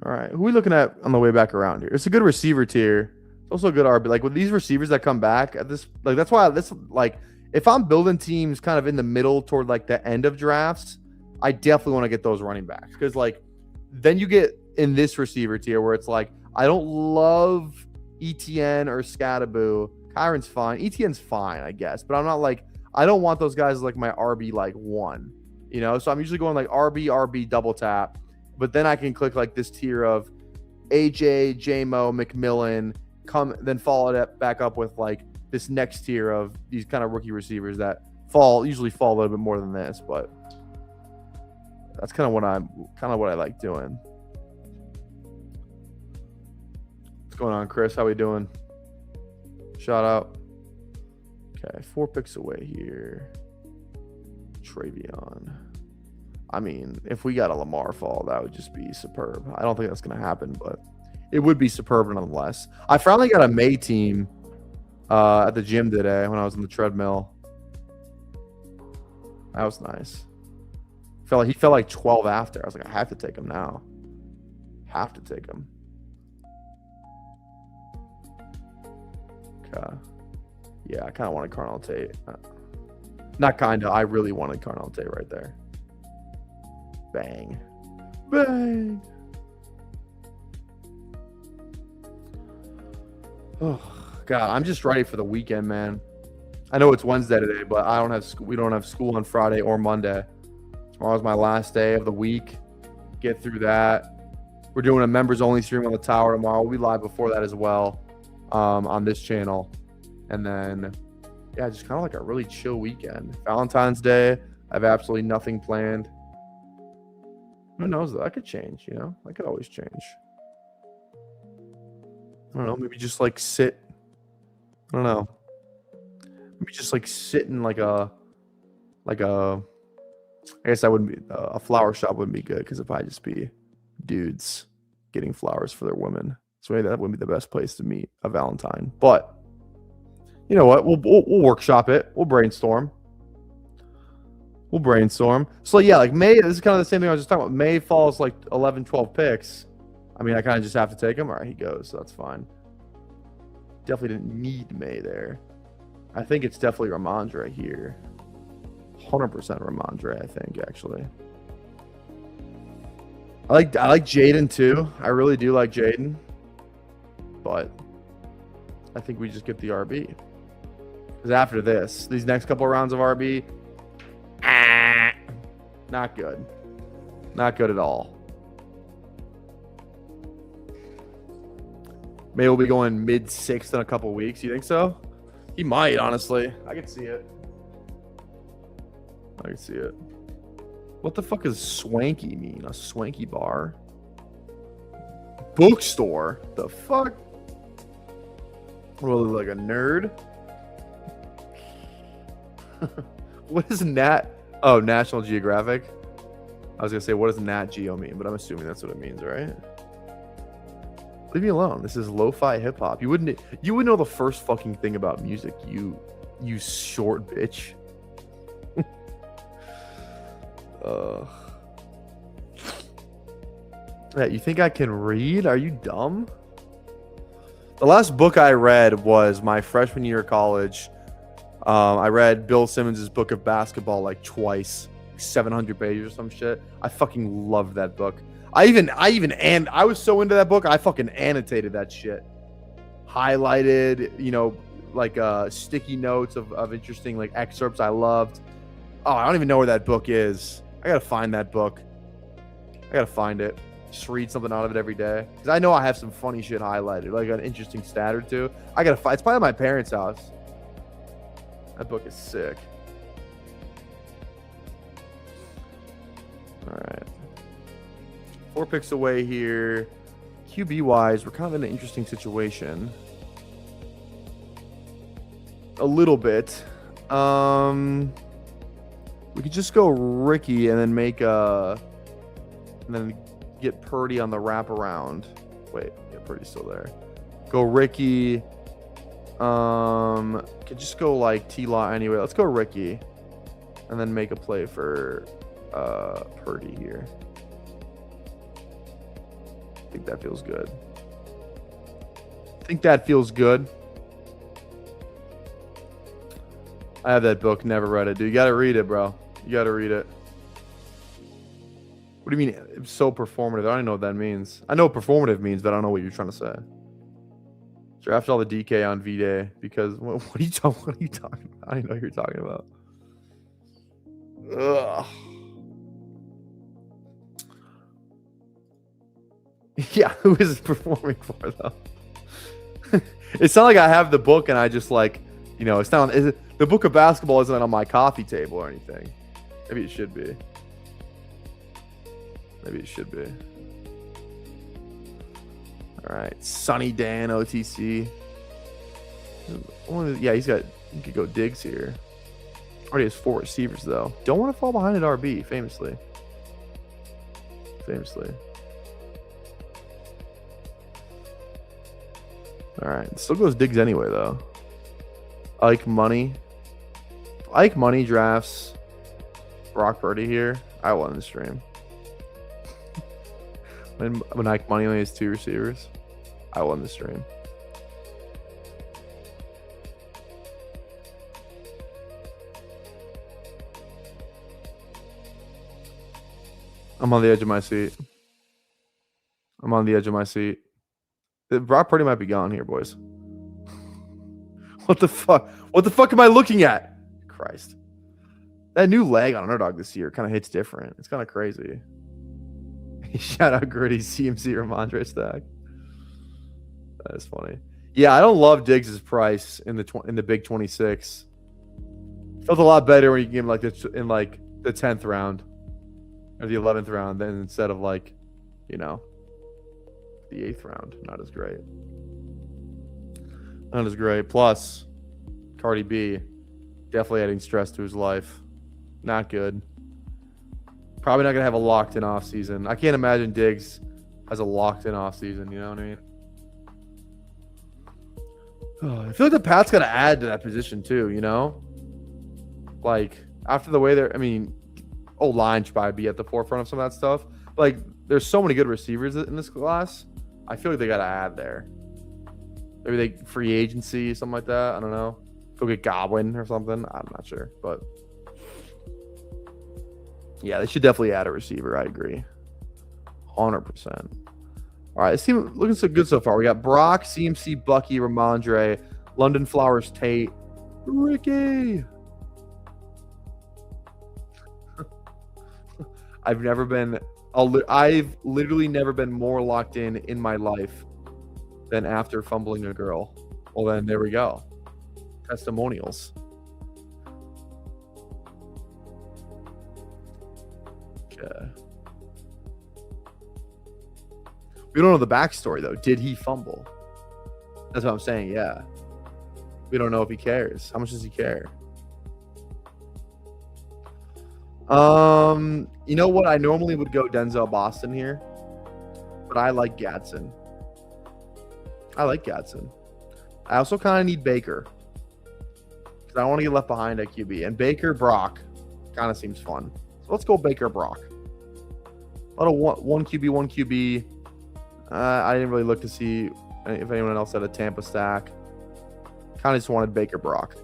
All right, who are we looking at on the way back around here? It's a good receiver tier. It's also a good RB. Like with these receivers that come back at this, like that's why this like if I'm building teams kind of in the middle toward like the end of drafts, I definitely want to get those running backs because like then you get in this receiver tier where it's like I don't love ETN or Scattaboo. Kyron's fine. ETN's fine, I guess, but I'm not like I don't want those guys like my RB like 1, you know. So I'm usually going like RB double tap, but then I can click like this tier of AJ, JMO, McMillan, then follow it back up with like this next tier of these kind of rookie receivers that usually fall a little bit more than this, but that's kind of what I like doing. What's going on, Chris? How we doing? Shout out. Okay, 4 picks away here. Travion. I mean, if we got a Lamar fall, that would just be superb. I don't think that's going to happen, but it would be superb nonetheless. I finally got a May team at the gym today when I was on the treadmill. That was nice. He felt like 12 after. I was like, I have to take him now. Have to take him. Okay. Yeah, I kind of wanted Carnell Tate. Not kind of. I really wanted Carnell Tate right there. Bang. Bang. Oh, God. I'm just ready for the weekend, man. I know it's Wednesday today, but we don't have school on Friday or Monday. Tomorrow's my last day of the week. Get through that. We're doing a members-only stream on the tower tomorrow. We'll be live before that as well on this channel. And then, yeah, just kind of like a really chill weekend. Valentine's Day, I have absolutely nothing planned. Who knows, though? That could change, you know? That could always change. I don't know. Maybe just like sit. I don't know. Maybe just like sit in like a I guess that wouldn't be a flower shop wouldn't be good because if I just be dudes getting flowers for their women, so maybe that wouldn't be the best place to meet a Valentine. But you know what? We'll workshop it. We'll brainstorm. So yeah, like May. This is kind of the same thing I was just talking about. May falls like 11, 12 picks. I mean, I kind of just have to take him. All right, he goes. So that's fine. Definitely didn't need May there. I think it's definitely Ramondre here. 100% Ramondre, I think, actually. I like Jaden too. I really do like Jaden. But I think we just get the RB. Because after this, these next couple rounds of RB, not good. Not good at all. May will be going mid-6th in a couple weeks. You think so? He might, honestly. I could see it. What the fuck does swanky mean? A swanky bar? Bookstore? The fuck? What, like a nerd? What is Nat? Oh, National Geographic? I was going to say, what does Nat Geo mean? But I'm assuming that's what it means, right? Leave me alone. This is lo-fi hip-hop. You wouldn't know the first fucking thing about music, you short bitch. Yeah, you think I can read? Are you dumb? The last book I read was my freshman year of college. I read Bill Simmons' book of basketball like twice, 700 pages or some shit. I fucking loved that book. I was so into that book, I fucking annotated that shit. Highlighted, you know, like sticky notes of interesting like excerpts I loved. Oh, I don't even know where that book is. I gotta find that book. I gotta find it. Just read something out of it every day. Because I know I have some funny shit highlighted, like an interesting stat or two. I gotta find. It's probably at my parents' house. That book is sick. All right. 4 picks away here. QB wise, we're kind of in an interesting situation. A little bit. We could just go Ricky and then make and then get Purdy on the wraparound. Wait, yeah, Purdy's still there. Go Ricky. Could just go like T-Law anyway. Let's go Ricky. And then make a play for Purdy here. I think that feels good. I have that book, never read it. Dude, you got to read it, bro. You got to read it. What do you mean it's so performative? I don't even know what that means. I know what performative means, but I don't know what you're trying to say. Draft all the DK on V-Day because what are you talking? What are you talking about? I don't know what you're talking about. Ugh. Yeah, who is it performing for though? It's not like I have the book and I just like, you know, it's not. The book of basketball isn't on my coffee table or anything. Maybe it should be. Maybe it should be. All right, Sonny Dan OTC. Yeah, he could go Diggs here. Already has 4 receivers though. Don't want to fall behind at RB, famously. All right, still goes Diggs anyway though. Ike Money drafts Brock Purdy here. I will end the stream. When Ike Money only has 2 receivers, I will end the stream. I'm on the edge of my seat. Brock Purdy might be gone here, boys. What the fuck? What the fuck am I looking at? Christ. That new leg on Underdog this year kind of hits different. It's kind of crazy. Shout out Gritty CMC Ramondre stack. That is funny. Yeah, I don't love Diggs' price in the big 26. Felt a lot better when you give him like in like the 10th round or the 11th round than instead of like, you know, the 8th round. Not as great. Plus, Cardi B definitely adding stress to his life. Not good. Probably not going to have a locked-in offseason. I can't imagine Diggs has a locked-in offseason. You know what I mean? I feel like the Pats got to add to that position too, you know? Like, after the way they're... I mean, O-line should probably be at the forefront of some of that stuff. Like, there's so many good receivers in this class. I feel like they got to add there. Maybe they free agency, something like that. I don't know. Go get Godwin or something. I'm not sure. But, yeah, they should definitely add a receiver. I agree. 100%. All right, it's looking so good so far. We got Brock, CMC, Bucky, Ramondre, London Flowers, Tate, Ricky. I've literally never been more locked in my life than after fumbling a girl. Well, then there we go. Testimonials. Okay. We don't know the backstory though. Did he fumble? That's what I'm saying. Yeah. We don't know if he cares. How much does he care? You know what? I normally would go Denzel Boston here, but I like Gadsden. I also kind of need Baker because I don't want to get left behind at QB. And Baker Brock kind of seems fun. So let's go Baker Brock. A lot of one QB. I didn't really look to see if anyone else had a Tampa stack. Kind of just wanted Baker Brock.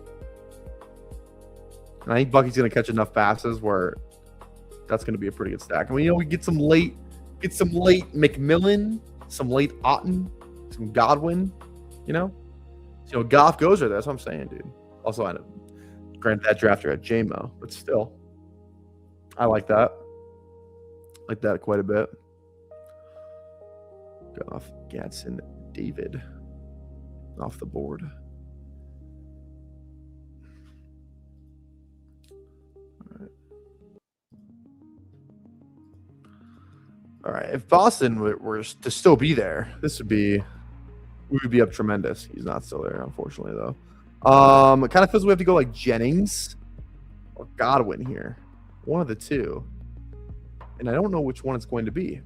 And I think Bucky's going to catch enough passes where that's going to be a pretty good stack. I mean, you know, we get some late McMillan, some late Otten, some Godwin, you know? So, you know, Goff goes there. That's what I'm saying, dude. Also, I know, granted that drafter at JMO, but still. I like that. Like that quite a bit. Goff, Gadsden, David off the board. All right. If Boston were to still be there, we would be up tremendous. He's not still there, unfortunately, though. It kind of feels we have to go like Jennings or Godwin here. One of the two. And I don't know which one it's going to be.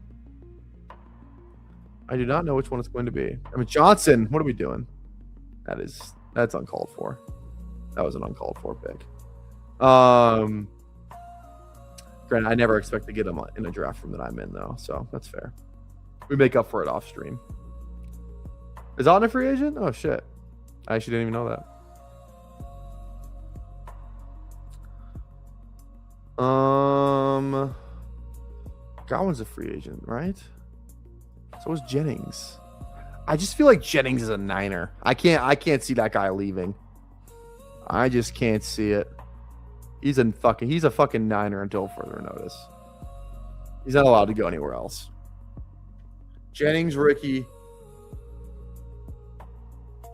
I do not know which one it's going to be. I mean, Johnson, what are we doing? That's uncalled for. That was an uncalled for pick. Granted, I never expect to get him in a draft room that I'm in, though, so that's fair. We make up for it off stream. Is Otten a free agent? Oh, shit. I actually didn't even know that. Godwin's a free agent, right? So is Jennings. I just feel like Jennings is a Niner. I can't see that guy leaving. I just can't see it. He's a fucking Niner until further notice. He's not allowed to go anywhere else. Jennings, Ricky.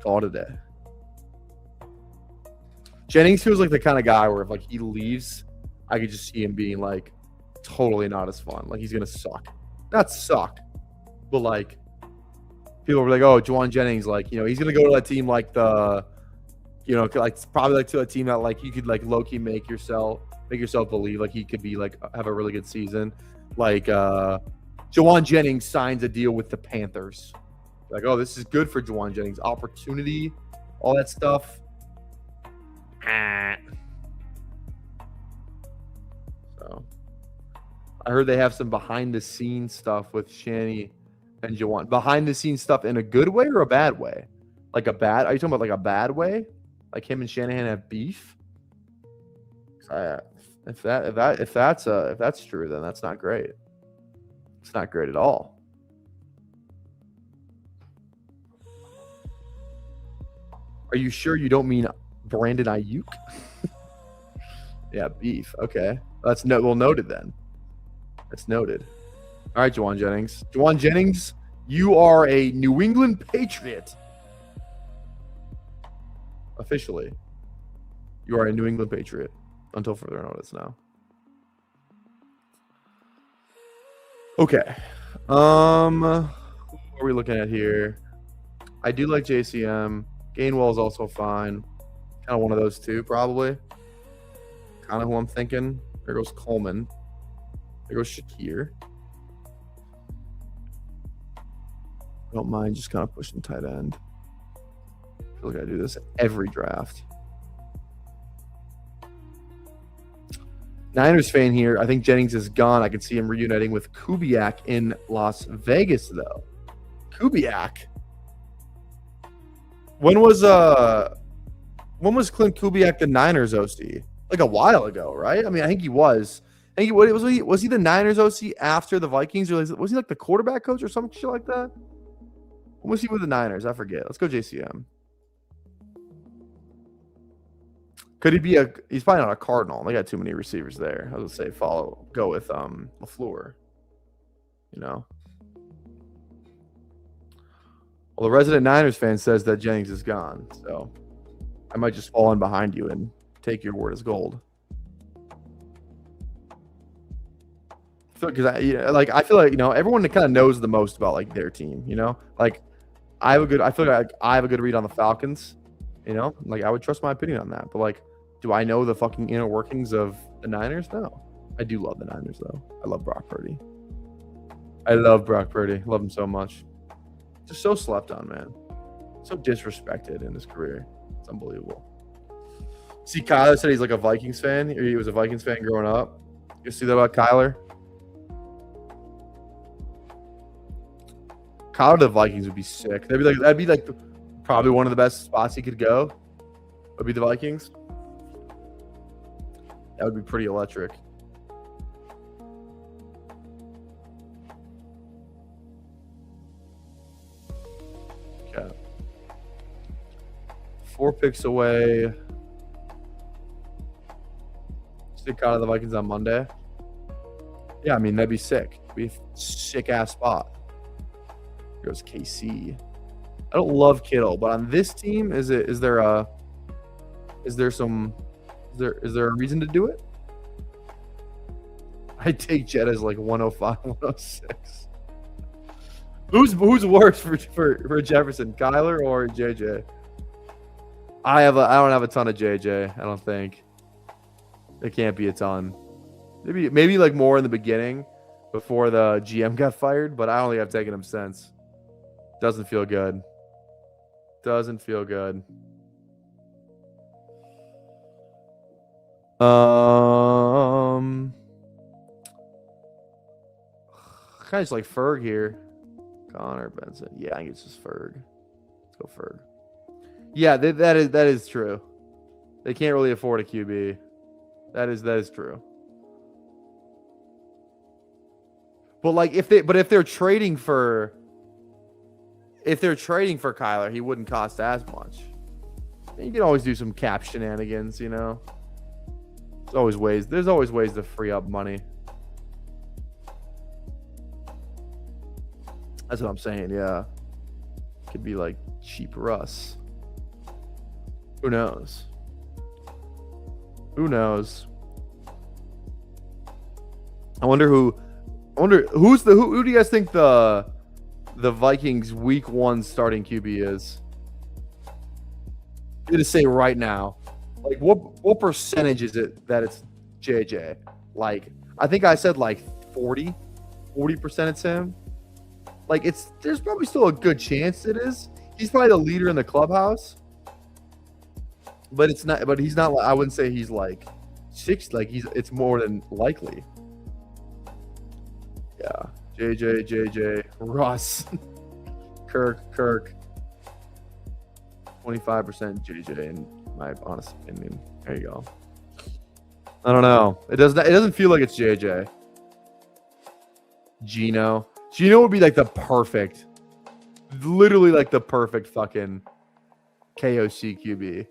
Call today. Jennings feels like the kind of guy where if like he leaves, I could just see him being like totally not as fun. Like he's gonna suck. Not suck, but like people were like, oh, Juwan Jennings, like, he's gonna go to that team like the, like probably like to a team that like you could like low key make yourself believe like he could be like have a really good season. Like Juwan Jennings signs a deal with the Panthers. Like, oh, this is good for Juwan Jennings. Opportunity, all that stuff. So I heard they have some behind the scenes stuff with Shanny and Juwan. Behind the scenes stuff in a good way or a bad way? Are you talking about like a bad way? Like him and Shanahan have beef? If that's true, then that's not great. It's not great at all. Are you sure you don't mean Brandon Ayuk? Yeah, beef. Okay. That's noted then. That's noted. All right, Juwan Jennings. Juwan Jennings, you are a New England Patriot. Officially. You are a New England Patriot until further notice now. Okay. What are we looking at here? I do like JCM. Gainwell is also fine. Kind of one of those two, probably. Kind of who I'm thinking. There goes Coleman. There goes Shakir. I don't mind just kind of pushing tight end. I feel like I do this every draft. Niners fan here. I think Jennings is gone. I can see him reuniting with Kubiak in Las Vegas, though. Kubiak. When was Clint Kubiak the Niners OC? Like a while ago, right? I mean, I think he was. Was he the Niners OC after the Vikings, or was he like the quarterback coach or some shit like that? When was he with the Niners? I forget. Let's go JCM. Could he be he's probably not a Cardinal. They got too many receivers there. I would say go with LaFleur. Well, the resident Niners fan says that Jennings is gone, so I might just fall in behind you and take your word as gold. Because I feel like everyone kind of knows the most about like their team. Like I feel like I have a good read on the Falcons. Like I would trust my opinion on that. But like, do I know the fucking inner workings of the Niners? No. I do love the Niners though. I love Brock Purdy. Love him so much. Just so slept on, man. So disrespected in his career. It's unbelievable. See, Kyler said he's like a Vikings fan, or he was a Vikings fan growing up. You see that about Kyler? Kyler to the Vikings would be sick. That'd be like probably one of the best spots he could go. Would be the Vikings. That would be pretty electric. Okay. 4 picks away. Stick out of the Vikings on Monday. Yeah, I mean, that'd be sick. It'd be a sick-ass spot. Here goes KC. I don't love Kittle, but on this team, is there a reason to do it? I take Jet as like 105, 106. Who's worse for Jefferson, Kyler or JJ? I don't have a ton of JJ. I don't think. It can't be a ton. Maybe like more in the beginning before the GM got fired, but I don't think I've taken him since. Doesn't feel good. Doesn't feel good. Kind of just like Ferg here. Connor Benson. Yeah, I think it's just Ferg. Let's go Ferg. Yeah, that is true. They can't really afford a QB. That is true. But like if they're trading for Kyler, he wouldn't cost as much. And you can always do some cap shenanigans, you know. There's always ways to free up money. That's what I'm saying, yeah. Could be like cheap Russ. Who knows? Who knows? I wonder who do you guys think the Vikings week 1 starting QB is? I'm gonna say right now. Like what percentage is it that it's JJ? Like I think I said like 40% it's him. Like there's probably still a good chance it is. He's probably the leader in the clubhouse. But he's not I wouldn't say he's like 6, like it's more than likely. Yeah. JJ, Russ, Kirk, 25% JJ in my honest opinion. There you go. I don't know. It doesn't feel like it's JJ. Gino would be like literally like the perfect fucking KOC QB.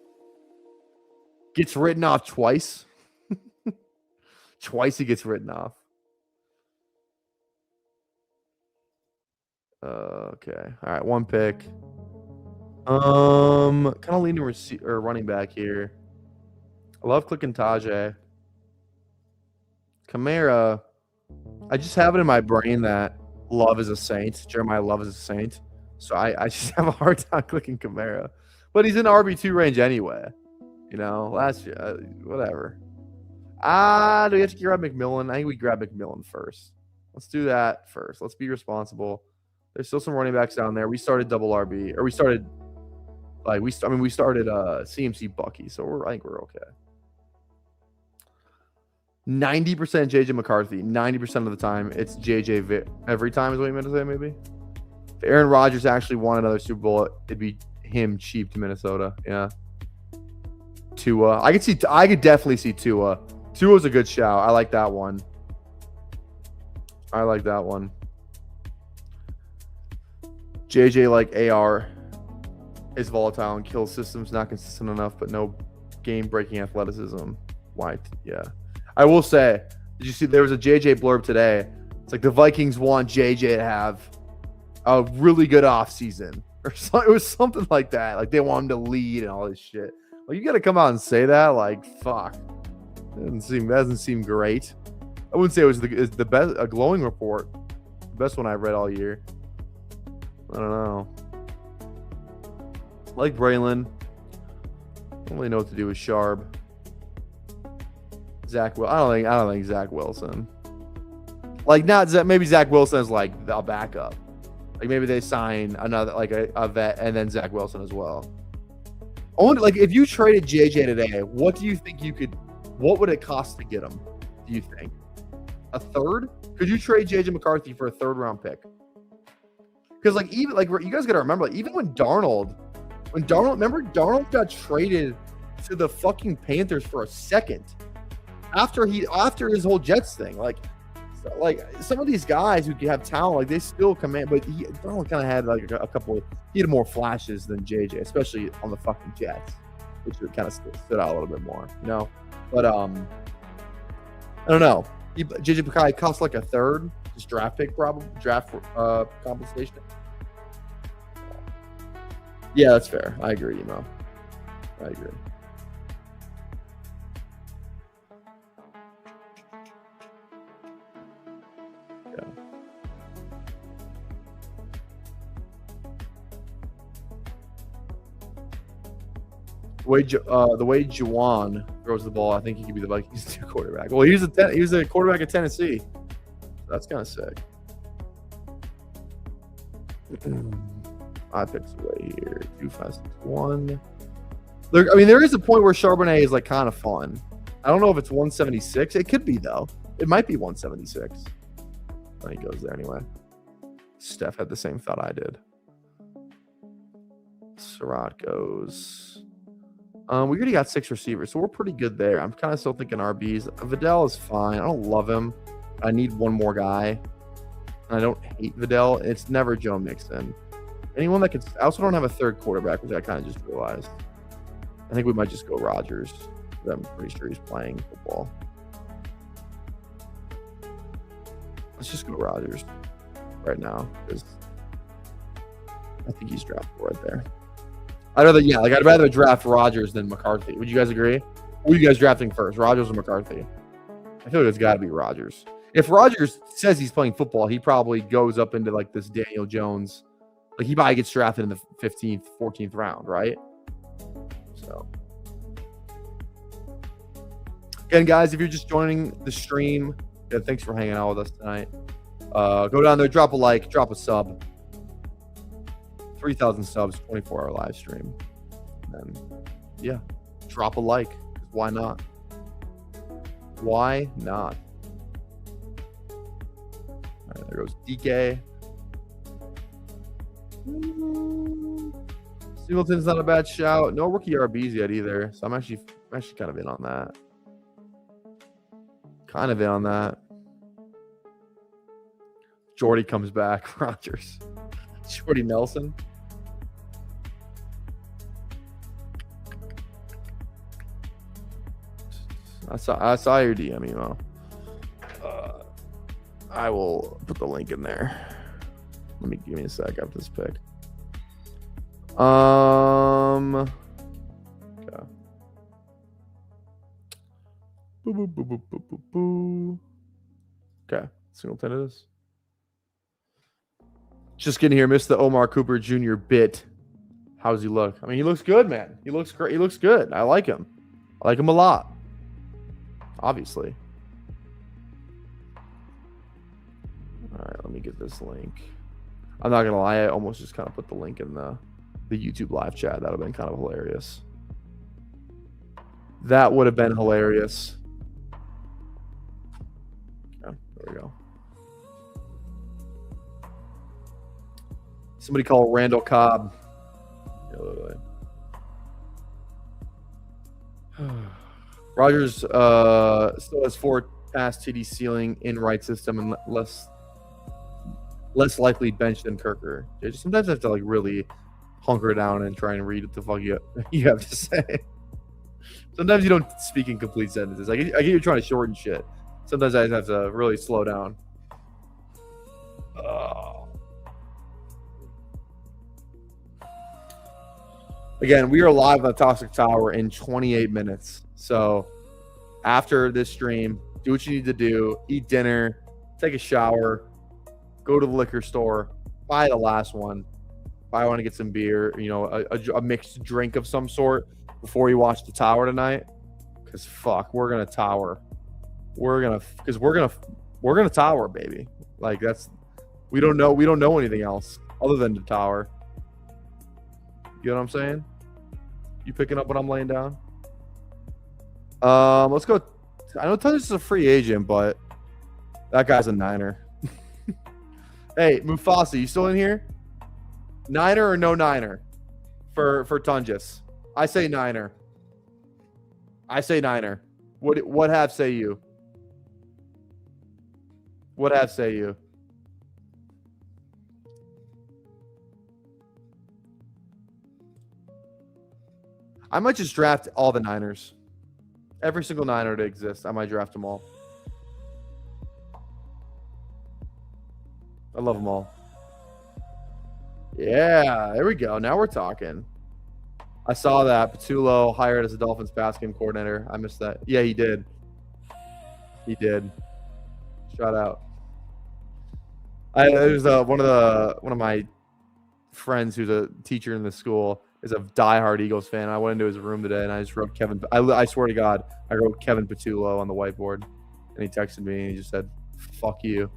Gets written off twice. Twice he gets written off. Okay. All right, 1 pick. Kind of leaning running back here. I love clicking Tajay. Kamara. I just have it in my brain that Love is a saint. Jeremiah Love is a saint. So I just have a hard time clicking Kamara. But he's in RB2 range anyway. You know, last year, whatever. Do we have to grab McMillan? I think we grab McMillan first. Let's do that first. Let's be responsible. There's still some running backs down there. We started double RB, or we started CMC Bucky, so I think we're okay. 90% JJ McCarthy. 90% of the time, it's JJ every time is what you meant to say, maybe? If Aaron Rodgers actually won another Super Bowl, it'd be him cheap to Minnesota. Yeah. Tua. I could definitely see Tua. Tua's a good shout. I like that one. JJ like AR is volatile and kill systems, not consistent enough, but no game-breaking athleticism. White, yeah. I will say, did you see there was a JJ blurb today? It's like the Vikings want JJ to have a really good offseason. Or something. It was something like that. Like they want him to lead and all this shit. Like you got to come out and say that. Like fuck, it doesn't seem great. I wouldn't say it was the best, a glowing report, the best one I've read all year. I don't know. I like Braylon. I don't really know what to do with Sharp. I don't think Zach Wilson. Like maybe Zach Wilson is like a backup. Like maybe they sign another like a vet and then Zach Wilson as well. Only like if you traded JJ today, what do you think what would it cost to get him? Do you think a third? Could you trade JJ McCarthy for a 3rd round pick? Because like even like you guys got to remember, like, even when Darnold got traded to the fucking Panthers for a second after his whole Jets thing, like some of these guys who have talent, like they still command, but Darnold kind of had like a couple. He had more flashes than JJ, especially on the fucking Jets, which kind of stood out a little bit more, you know. But I don't know. JJ McCarthy costs like a 3rd, just draft pick compensation. Yeah, that's fair. I agree. You know, I agree. The way Juwan throws the ball, I think he could be the Vikings' quarterback. Well, he was a quarterback at Tennessee. That's kind of sick. I picked away here. 2, 5, 6, 1. There is a point where Charbonnet is like kind of fun. I don't know if it's 176. It could be though. It might be 176. He goes there anyway. Steph had the same thought I did. Surratt goes. We already got 6 receivers, so we're pretty good there. I'm kind of still thinking RBs. Vidal is fine. I don't love him. I need one more guy. I don't hate Vidal. It's never Joe Mixon. Anyone that can. I also don't have a third quarterback, which I kind of just realized. I think we might just go Rodgers. I'm pretty sure he's playing football. Let's just go Rodgers right now because I think he's draftable right there. I'd rather draft Rodgers than McCarthy. Would you guys agree? Who are you guys drafting first, Rodgers or McCarthy? I feel like it's got to be Rodgers. If Rodgers says he's playing football, he probably goes up into like this Daniel Jones. Like he probably gets drafted in the 15th, 14th round, right? So, again, guys, if you're just joining the stream, yeah, thanks for hanging out with us tonight. Go down there, drop a like, drop a sub. 3,000 subs, 24-hour live stream. And yeah, drop a like. Why not? Why not? All right, there goes DK. Singleton's not a bad shout. No rookie RBs yet either. So I'm actually kind of in on that. Kind of in on that. Jordy comes back. Rodgers. Jordy Nelson. I saw your DM email. I will put the link in there. Give me a sec after this pick. Okay. Boo, boo, boo, boo, boo, boo, boo. Okay. Singleton it is. Just getting here. Missed the Omar Cooper Jr. bit. How does he look? I mean, he looks good, man. He looks great. He looks good. I like him. I like him a lot. Obviously. All right, let me get this link. I'm not gonna lie, I almost just kind of put the link in the YouTube live chat. That would have been kind of hilarious. That would have been hilarious. Yeah, there we go. Somebody call Randall Cobb. Yeah, literally. Rodgers still has 4 pass TD ceiling in right system and less likely bench than Kirker. Sometimes I have to like really hunker down and try and read what the fuck you have to say. Sometimes you don't speak in complete sentences. I get you're trying to shorten shit. Sometimes I have to really slow down. Again, we are live on the Toxic Tower in 28 minutes. So after this stream, do what you need to do. Eat dinner. Take a shower. Go to the liquor store. Buy the last one. If I want to get some beer, a mixed drink of some sort before you watch the tower tonight. Because fuck, we're gonna tower. We're gonna tower, baby. Like we don't know anything else other than the tower. You know what I'm saying? You picking up what I'm laying down? Let's go. I know Tunch is a free agent, but that guy's a Niner. Hey, Mufasa, you still in here? Niner or no Niner for Tungus? I say Niner. What have say you? What have say you? I might just draft all the Niners. Every single Niner that exists, I might draft them all. I love them all. Yeah, there we go. Now we're talking. I saw that Patullo hired as a Dolphins pass game coordinator. I missed that. Yeah, he did. He did. Shout out. There's one of my friends who's a teacher in the school is a diehard Eagles fan. I went into his room today and I just wrote Kevin. I swear to God, I wrote Kevin Patullo on the whiteboard, and he texted me and he just said, "Fuck you."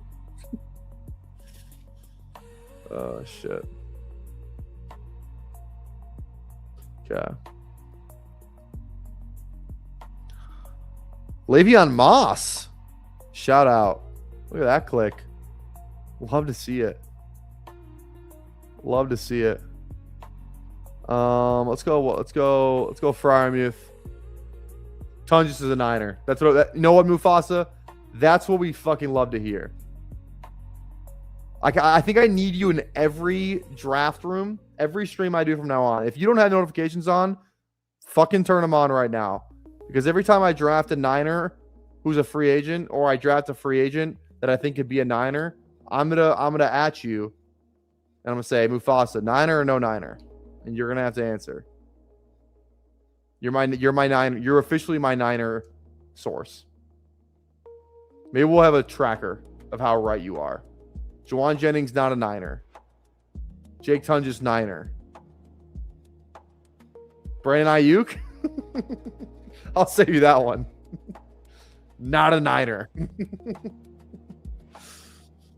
Oh shit. Okay. Le'Veon Moss. Shout out. Look at that click. Love to see it. Love to see it. Let's go Fryermuth. Tungus is a Niner. That's what you know what, Mufasa? That's what we fucking love to hear. I think I need you in every draft room, every stream I do from now on. If you don't have notifications on, fucking turn them on right now. Because every time I draft a Niner who's a free agent, or I draft a free agent that I think could be a Niner, I'm gonna at you, and I'm gonna say, Mufasa, Niner or no Niner, and you're gonna have to answer. You're my Niner. You're officially my Niner source. Maybe we'll have a tracker of how right you are. Juwan Jennings, not a Niner. Jake Tunges, Niner. Brandon Ayuk? I'll save you that one. Not a Niner.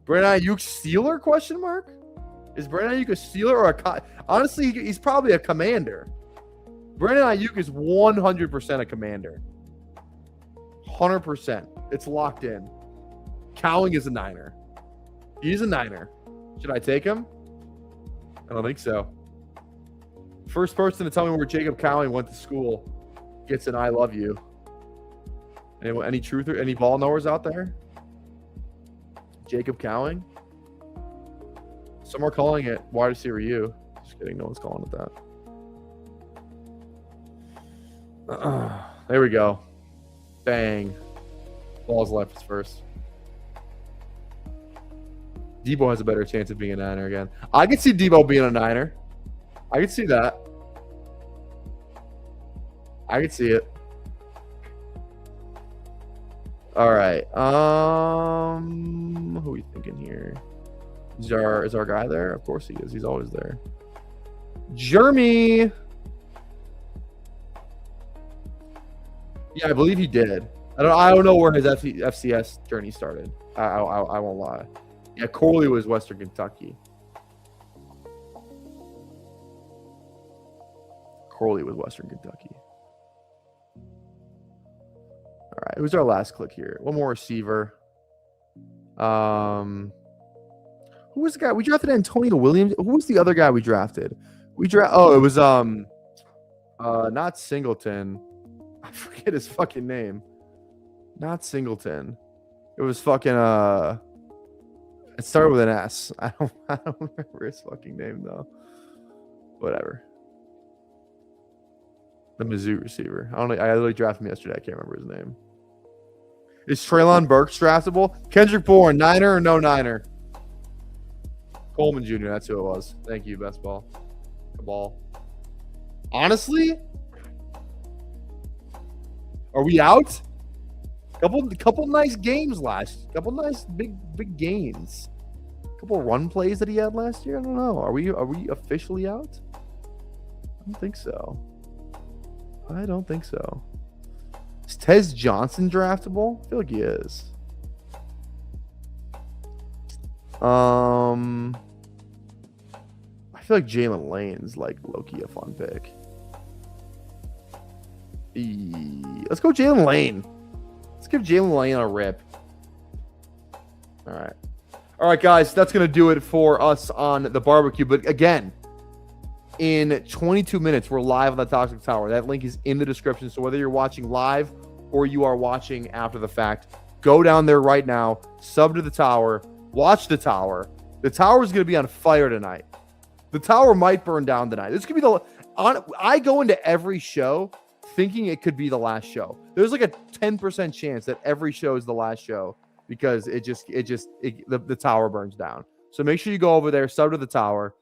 Brandon Ayuk, Steeler? Question mark? Is Brandon Ayuk a Steeler or a... Honestly, he's probably a Commander. Brandon Ayuk is 100% a Commander. 100%. It's locked in. Cowing is a Niner. He's a Niner. Should I take him? I don't think so. First person to tell me where Jacob Cowing went to school gets an I love you. Any truther, any ball knowers out there? Jacob Cowing? Some are calling it wide receiver U. Just kidding, no one's calling it that. There we go. Bang. Ball's left first. Debo has a better chance of being a Niner again. I could see Debo being a Niner. I could see that. I could see it. All right. Who are we thinking here? Is our guy there? Of course he is. He's always there. Jeremy. Yeah, I believe he did. I don't know where his FCS journey started. I won't lie. Yeah, Corley was Western Kentucky. Corley was Western Kentucky. All right, who's our last click here? One more receiver. Who was the guy we drafted? Antonio Williams. Who was the other guy we drafted? Oh, it was not Singleton. I forget his fucking name. Not Singleton. It was fucking it started with an S. I don't remember his fucking name though. Whatever. The Mizzou receiver. I don't know. I literally drafted him yesterday. I can't remember his name. Is Treylon Burks draftable? Kendrick Bourne, Niner or no Niner? Coleman Jr. That's who it was. Thank you, best ball. Ball. Honestly, are we out? Couple nice games couple nice big games. Couple run plays that he had last year. I don't know. Are we officially out? I don't think so. I don't think so. Is Tez Johnson draftable? I feel like he is. I feel like Jalen Lane's like low-key a fun pick. Let's go Jalen Lane. Let's give Jalen Lane a rip. All right, guys. That's going to do it for us on the barbecue. But again, in 22 minutes, we're live on the Toxic Tower. That link is in the description. So whether you're watching live or you are watching after the fact, go down there right now, sub to the tower, watch the tower. The tower is going to be on fire tonight. The tower might burn down tonight. This could be I go into every show thinking it could be the last show. There's like a 10% chance that every show is the last show because the tower burns down. So make sure you go over there, sub to the tower,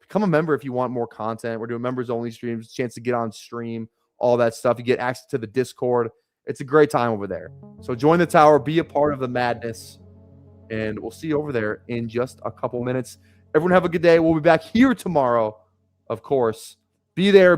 become a member if you want more content. We're doing members only streams, chance to get on stream, all that stuff. You get access to the Discord. It's a great time over there. So join the tower, be a part of the madness, and we'll see you over there in just a couple minutes. Everyone have a good day. We'll be back here tomorrow, of course. Be there.